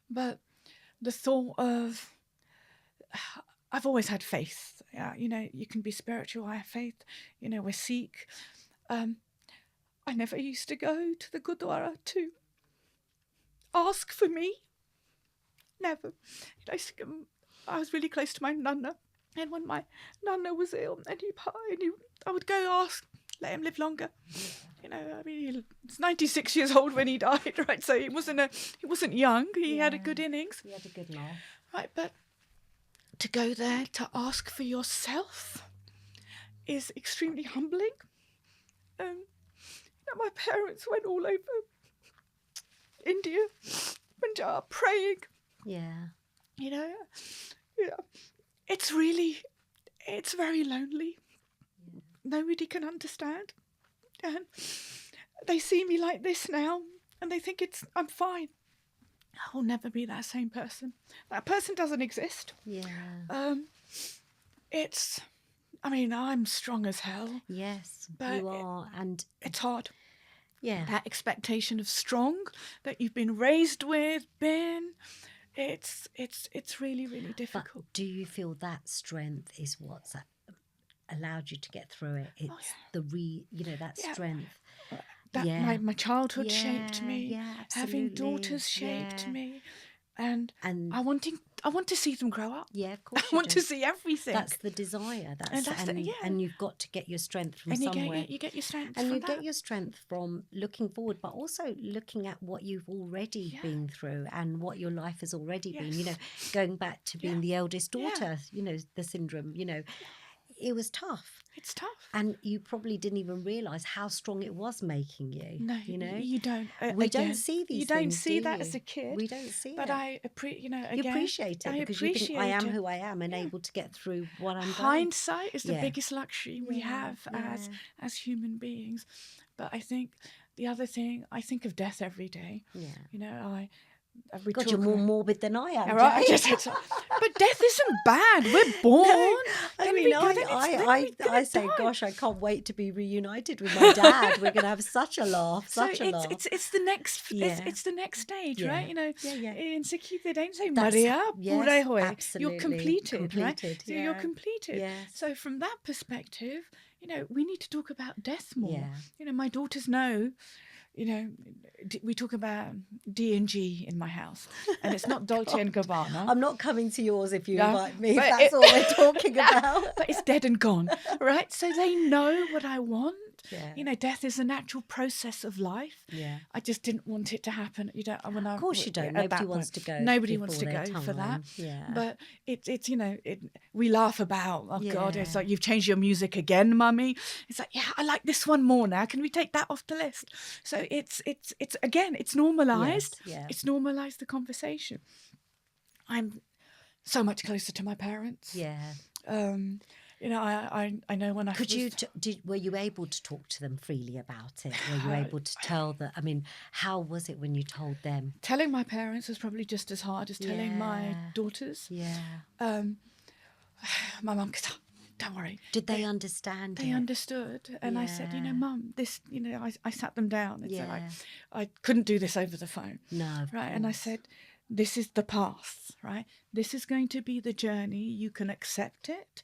But the thought of... I've always had faith. You can be spiritual. I have faith. We're Sikh. I never used to go to the Gurdwara to ask for me. Never. I was really close to my nana, and when my nana was ill and I would go ask, let him live longer. He's 96 years old when he died, right? So he wasn't young. He had a good innings. He had a good life. Right, but to go there to ask for yourself is extremely humbling. My parents went all over India, Punjab, praying. Yeah. It's very lonely. Yeah. Nobody can understand. And they see me like this now, and they think I'm fine. I will never be that same person. That person doesn't exist. Yeah. I'm strong as hell. Yes, but you are, and it's hard. Yeah. That expectation of strong that you've been raised with, it's really, really difficult. But do you feel that strength is what's allowed you to get through it? It's that strength. My childhood shaped me. Yeah, having daughters shaped me. And I want to see them grow up. Yeah, of course. I want to see everything. That's the desire. And you've got to get your strength from somewhere. You get your strength and from you get your strength from looking forward, but also looking at what you've already been through and what your life has already been. Going back to being the eldest daughter. The syndrome. it was tough. It's tough. And you probably didn't even realise how strong it was making you. No, you know, you don't. We don't see these You don't things, see do that you? as a kid. We don't see but it. You appreciate it because you think I am who I am and able to get through what I'm going. Hindsight is the biggest luxury we have as human beings. But I think the other thing, I think of death every day. Yeah. You know, God, you're more morbid than I am. Right? But death isn't bad. We're born. No, I say, gosh, I can't wait to be reunited with my dad. We're going to have such a laugh, such a laugh. It's the next, it's the next stage, right? You know, in Sikh they don't say Maria, pure hoye. Absolutely. You're completed, right? So Yeah. you're completed. Yes. So from that perspective, you know, we need to talk about death more. Yeah. You know, my daughters know. You know, we talk about D&G in my house, and it's not Dolce and Gabbana. I'm not coming to yours if you invite me. If that's all we're talking about. But it's dead and gone, right? So they know what I want. Yeah. You know, death is a natural process of life. Yeah. I just didn't want it to happen. You don't. Of course you don't. Nobody wants to go. Nobody wants to go for that. Yeah. But it's you know, we laugh about. Oh God, it's like you've changed your music again, Mummy. It's like I like this one more now. Can we take that off the list? So it's again, it's normalised. Yes, yeah. It's normalised the conversation. I'm so much closer to my parents. Yeah. You know, I know when I were you able to talk to them freely about it? Were you able to tell them? I mean, how was it when you told them? Telling my parents was probably just as hard as telling my daughters. Yeah. My mum goes, don't worry. Did they understand? They understood, and I said, you know, Mum, this, you know, I sat them down and said, I couldn't do this over the phone. No. Right, and I said, this is the path, right? This is going to be the journey. You can accept it.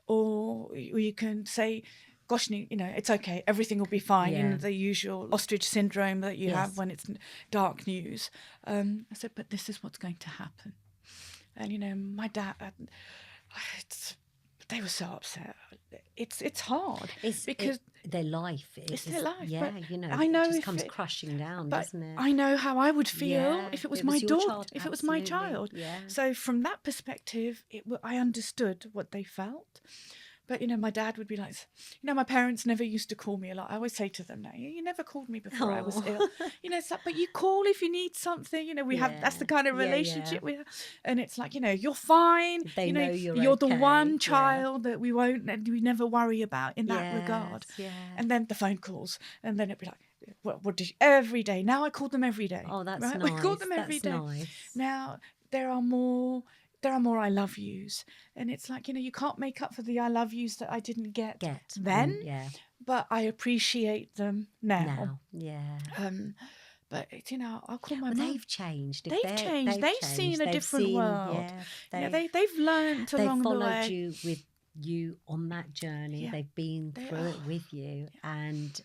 Or you can say, gosh, you know, it's okay. Everything will be fine. You know, the usual ostrich syndrome that you have when it's dark news. I said, but this is what's going to happen. And, you know, my dad, they were so upset. It's hard. Because their life. It's their life. Yeah, you know, I know it just comes crashing down, doesn't it? I know how I would feel if it was my daughter, if it was my child. Yeah. So from that perspective, I understood what they felt. But, you know, my dad would be like, you know, my parents never used to call me a lot. I always say to them now, you never called me before I was ill. You know, it's like, but you call if you need something. You know, we have, that's the kind of relationship we have. And it's like, you know, you're fine. They know you're okay. the one child that we never worry about in that regard. Yeah. And then the phone calls. And then it'd be like, what did you, every day. Now I call them every day. Oh, that's right? nice. We call them every day. Nice. Now, there are more I love yous, and it's like, you know, you can't make up for the I love yous that I didn't get then, but I appreciate them now. But you know, I'll call my mum. They've changed. They've changed. They've seen a different world. They've learned along the way. They followed you with you on that journey. They've been through it with you, and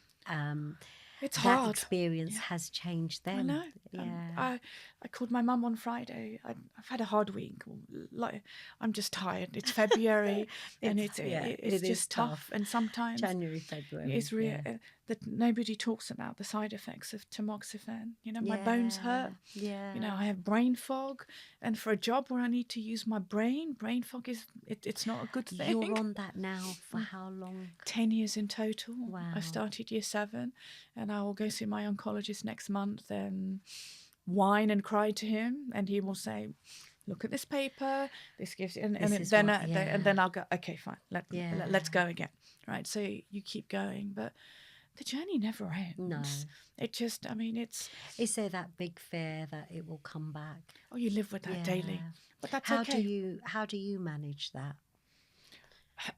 it's that hard. experience has changed them. I know. Yeah. I called my mum on Friday. I've had a hard week. Like, I'm just tired. It's February, and it's just tough. And sometimes January, February. It's real that nobody talks about the side effects of tamoxifen. You know, my bones hurt. Yeah. You know, I have brain fog, and for a job where I need to use my brain fog is it's not a good thing. You're on that now for how long? 10 years in total. Wow. I started year 7, and I will go see my oncologist next month and whine and cry to him, and he will say, look at this paper, this gives you, and then I'll go, okay, fine, let's go again, right? So you keep going, but the journey never ends. No. It just, I mean, is there that big fear that it will come back? Oh, you live with that daily, but that's how okay. How do you manage that?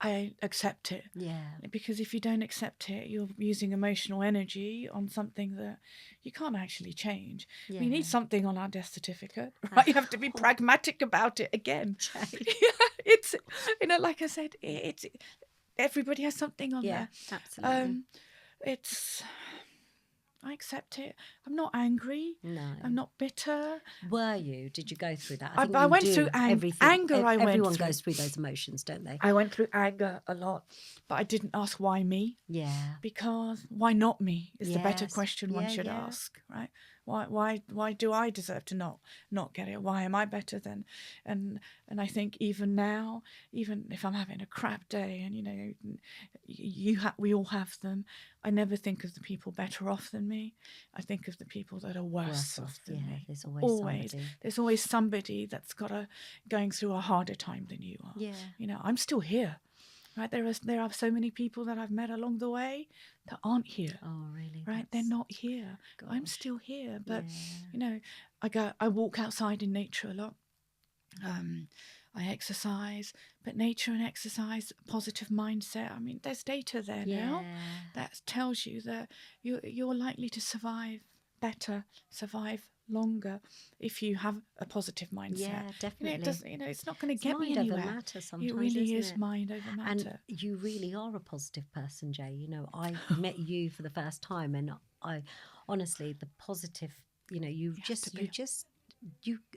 I accept it. Yeah. Because if you don't accept it, you're using emotional energy on something that you can't actually change. Yeah. We need something on our death certificate, right? You have to be pragmatic about it again. It's, you know, like I said, it's everybody has something on there. Absolutely. I accept it. I'm not angry. No. I'm not bitter. Were you? Did you go through that? I went through anger. Everyone goes through those emotions, don't they? I went through anger a lot, but I didn't ask why me. Yeah. Because why not me is the better question one should ask, right? Why do I deserve to not get it? Why am I better than? And I think even now, even if I'm having a crap day, and we all have them, I never think of the people better off than me. I think of the people that are worse off than me. There's always somebody. There's always somebody that's going through a harder time than you are. Yeah. I'm still here. Right, there are so many people that I've met along the way that aren't here. Oh, really? Right, they're not here. Gosh. I'm still here, but I walk outside in nature a lot. I exercise, but nature and exercise, positive mindset. I mean, there's data there now that tells you that you're likely to survive better, survive longer if you have a positive mindset. Yeah, definitely. It doesn't, it's not going to get me anywhere. Mind over matter sometimes. It really is mind over matter. And you really are a positive person, Jay. I met you for the first time, and I honestly, the positive, you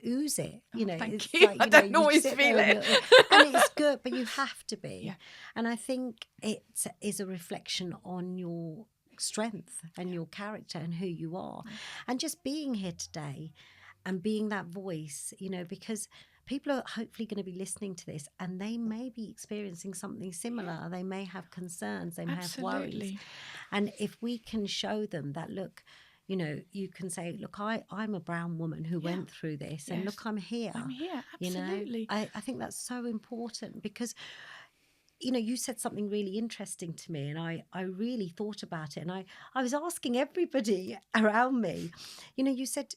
ooze it. Thank you. I don't always feel it. And it's good, but you have to be. Yeah. And I think it is a reflection on your strength and your character and who you are, and just being here today and being that voice, because people are hopefully going to be listening to this and they may be experiencing something similar. They may have concerns, they may have worries, and if we can show them that, look, you can say, look, I'm a brown woman who went through this, and look, I'm here. Absolutely. I think that's so important, because you said something really interesting to me, and I really thought about it, and I was asking everybody around me. You said,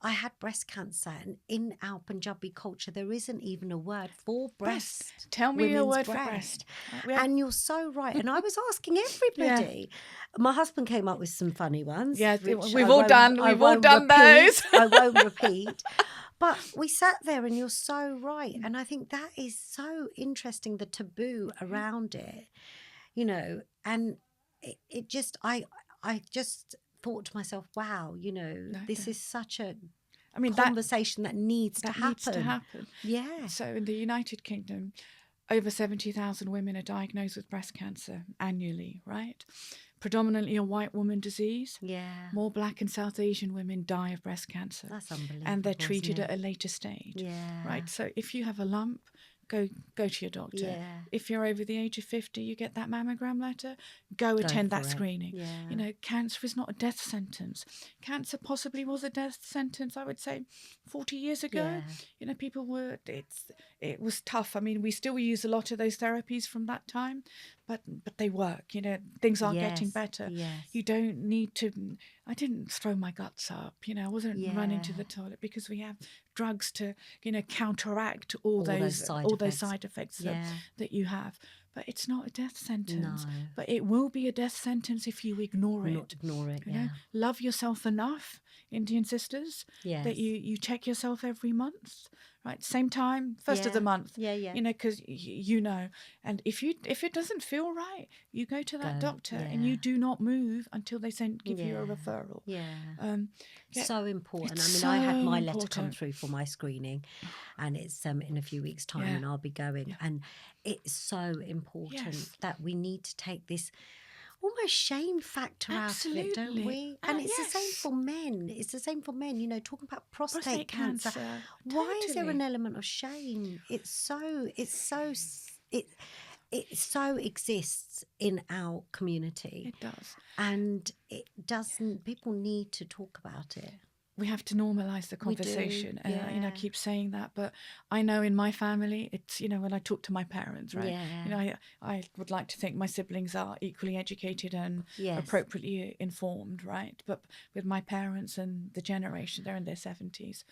I had breast cancer, and in our Punjabi culture, there isn't even a word for breast. Tell me a word for breast. And you're so right. And I was asking everybody. My husband came up with some funny ones. Yeah, we've all done those. I won't repeat. But we sat there, and you're so right. And I think that is so interesting, the taboo around it, and it just, I just thought to myself, wow, this is such a conversation that needs to happen. Yeah. So in the United Kingdom, over 70,000 women are diagnosed with breast cancer annually, right? Predominantly a white woman disease. Yeah. More Black and South Asian women die of breast cancer. That's unbelievable. And they're treated at a later stage. Yeah. Right. So if you have a lump, go to your doctor. Yeah. If you're over the age of 50, you get that mammogram letter, go attend that screening. Yeah. Cancer is not a death sentence. Cancer possibly was a death sentence, I would say, 40 years ago. Yeah. People were, it was tough. I mean, we still use a lot of those therapies from that time, but they work. Things are getting better. Yes. You don't need to, I didn't throw my guts up. I wasn't running to the toilet, because we have drugs to, counteract all those side effects that you have. But it's not a death sentence. No. But it will be a death sentence if you ignore it. Not ignore it, Love yourself enough, Indian sisters, that you check yourself every month, right? Same time, first of the month. Yeah. Because and if it doesn't feel right, you go to that doctor and you do not move until they give you a referral. So important. It's I had my important. letter come through for my screening, and it's in a few weeks' time, and I'll be going. And it's so important that we need to take this almost shame factor out of it, don't we? And it's the same for men. It's the same for men. Talking about prostate cancer. Why is there an element of shame? It so exists in our community. It does. And it doesn't, people need to talk about it. We have to normalise the conversation. And I keep saying that, but I know in my family, it's, when I talk to my parents, right? I would like to think my siblings are equally educated and appropriately informed, right? But with my parents and the generation, they're in their 70s.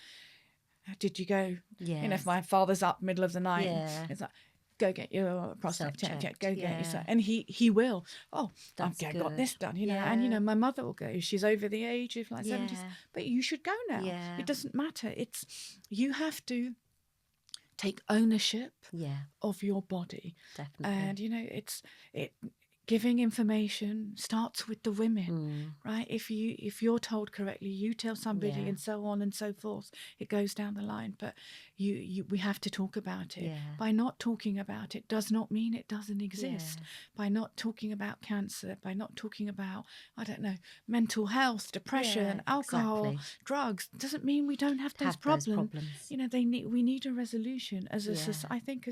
Did you go? If my father's up middle of the night, it's like, go get your prostate check. Go get yourself, and he will. Oh, I've got this done, And my mother will go. She's over the age of 70s, but you should go now. It doesn't matter. You have to take ownership of your body. Definitely. And giving information starts with the women, right? If you're told correctly, you tell somebody, and so on and so forth. It goes down the line. But we have to talk about it. By not talking about it does not mean it doesn't exist. By not talking about cancer, by not talking about, I don't know, mental health, depression, alcohol, drugs, doesn't mean we don't have those problems. You know, we need a resolution as I think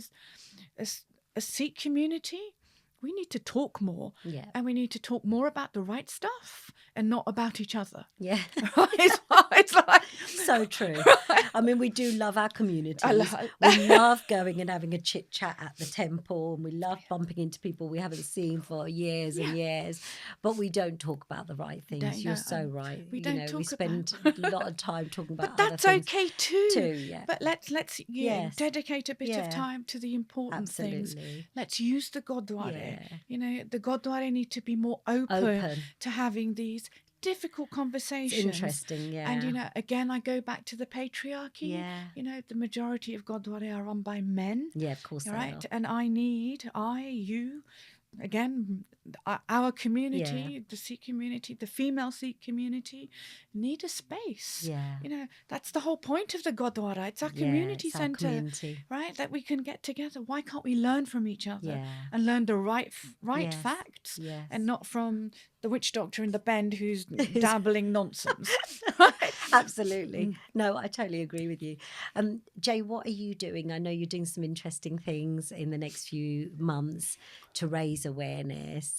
as a Sikh community. We need to talk more, and we need to talk more about the right stuff and not about each other. Yeah, it's like so true. Right. I mean, we do love our communities. We love going and having a chit chat at the temple, and we love bumping into people we haven't seen for years and years. But we don't talk about the right things. You're so right. We don't talk we spend about... a lot of time talking about. But that's other okay too. Yeah. But let's dedicate a bit of time to the important things. Let's use the Gurdwara. You know, the Gurdwara need to be more open to having these difficult conversations. It's interesting, And, you know, again, I go back to the patriarchy. Yeah. You know, the majority of Gurdwara are run by men. Yeah, of course. Right. And you, again, our community, the Sikh community, the female Sikh community, need a space. Yeah. You know, that's the whole point of the Gurdwara. It's our community centre, right? That we can get together. Why can't we learn from each other and learn the right facts, and not from the witch doctor in the bend who's dabbling nonsense? Absolutely. No, I totally agree with you. Jay, what are you doing? I know you're doing some interesting things in the next few months to raise awareness.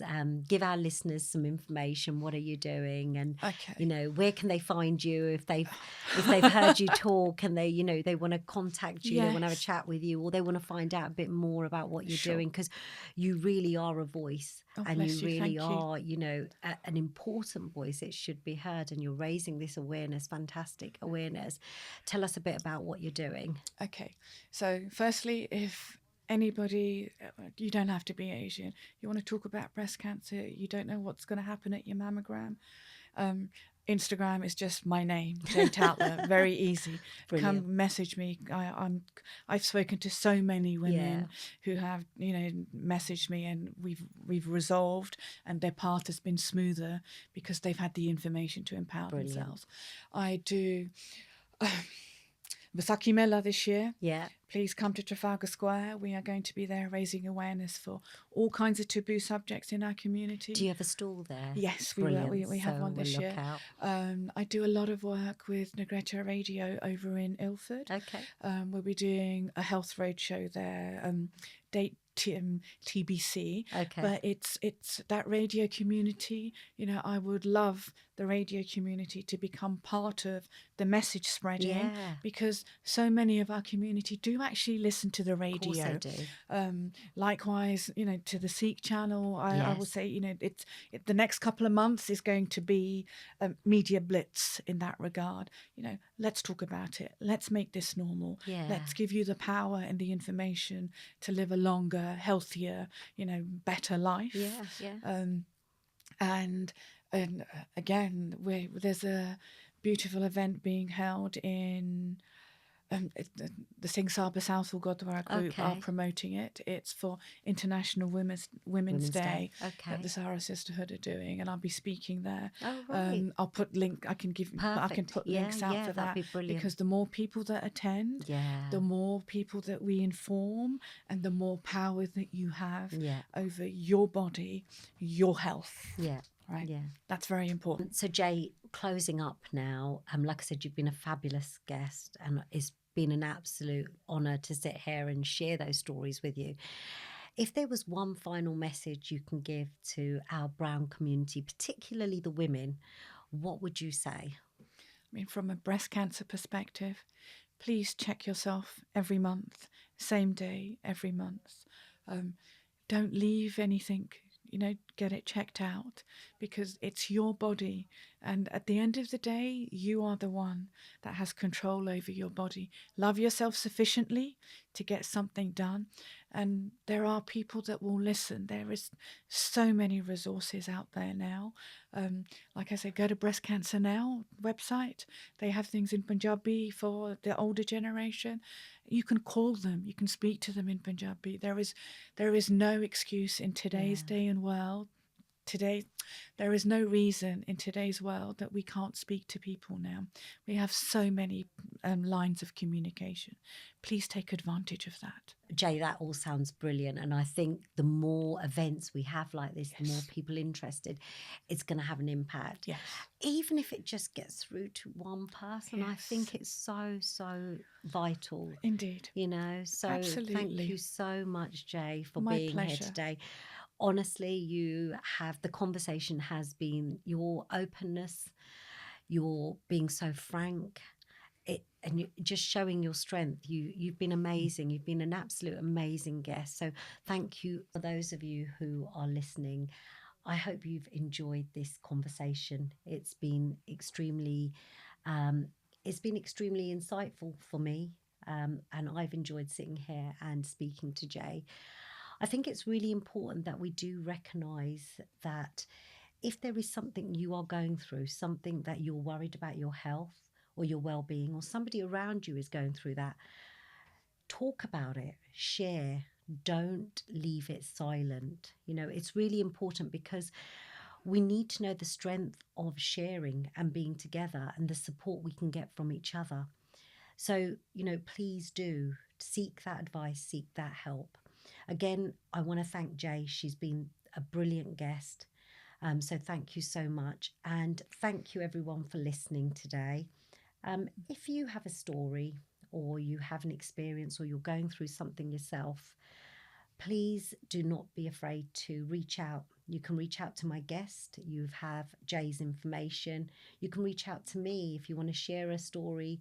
Give our listeners some information. What are you doing? And you know, where can they find you if they've heard you talk and they, you know, they want to contact you, they want to have a chat with you, or they want to find out a bit more about what you're doing, because you really are a voice. And you really are, you know, an important voice. It should be heard, and you're raising this awareness, fantastic awareness. Tell us a bit about what you're doing. Okay. So firstly, if anybody, you don't have to be Asian, you want to talk about breast cancer, you don't know what's going to happen at your mammogram, Instagram is just my name, Jay Tatla. Very easy. Brilliant. Come message me. I've spoken to so many women who have, you know, messaged me, and we've resolved, and their path has been smoother because they've had the information to empower themselves. I do Vaisakhi Mela this year. Yeah. Please come to Trafalgar Square. We are going to be there raising awareness for all kinds of taboo subjects in our community. Do you have a stall there? Yes, we will. We have one this year. I do a lot of work with Negretta Radio over in Ilford. Okay. We'll be doing a health roadshow there. Date TBC. Okay. But it's that radio community. You know, I would love the radio community to become part of the message spreading, because so many of our community do actually listen to the radio. Of course they do. Likewise, you know, to the Sikh channel, I will say, you know, the next couple of months is going to be a media blitz in that regard. You know, let's talk about it. Let's make this normal. Yeah. Let's give you the power and the information to live a longer, healthier, you know, better life. And again, there's a beautiful event being held in the Singh Sabha Southall Gurdwara group are promoting it. It's for International Women's Day that the Sahara Sisterhood are doing, and I'll be speaking there. Oh, right. I'll put link. I can put links out for that, because the more people that attend, the more people that we inform, and the more power that you have over your body, your health. Yeah. Right. Yeah. That's very important. So Jay, closing up now, like I said, you've been a fabulous guest, and it's been an absolute honour to sit here and share those stories with you. If there was one final message you can give to our brown community, particularly the women, what would you say? I mean, from a breast cancer perspective, please check yourself every month, same day, every month. Don't leave anything, you know, get it checked out, because it's your body And at the end of the day, you are the one that has control over your body. Love yourself sufficiently to get something done. And there are people that will listen. There is so many resources out there now. Like I said, go to Breast Cancer Now website. They have things in Punjabi for the older generation. You can call them. You can speak to them in Punjabi. There is no excuse in today's day and world. Today, there is no reason in today's world that we can't speak to people now. We have so many lines of communication. Please take advantage of that. Jay, that all sounds brilliant. And I think the more events we have like this, the more people interested, it's going to have an impact. Yes. Even if it just gets through to one person, I think it's so vital. Indeed. You know, so Absolutely. Thank you so much, Jay, for My being pleasure. here today. Honestly, the conversation has been your openness, your being so frank, and you just showing your strength. You've been amazing. You've been an absolute amazing guest. So thank you for those of you who are listening. I hope you've enjoyed this conversation. It's been extremely insightful for me, and I've enjoyed sitting here and speaking to Jay. I think it's really important that we do recognise that if there is something you are going through, something that you're worried about your health or your well-being, or somebody around you is going through that, talk about it, share, don't leave it silent. You know, it's really important because we need to know the strength of sharing and being together and the support we can get from each other. So, you know, please do seek that advice, seek that help. Again, I want to thank Jay. She's been a brilliant guest. So thank you so much. And thank you everyone for listening today. If you have a story or you have an experience or you're going through something yourself, please do not be afraid to reach out. You can reach out to my guest. You have Jay's information. You can reach out to me if you want to share a story,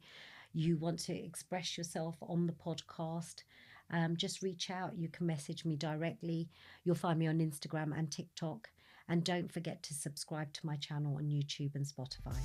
you want to express yourself on the podcast. Just reach out. You can message me directly. You'll find me on Instagram and TikTok. And don't forget to subscribe to my channel on YouTube and Spotify.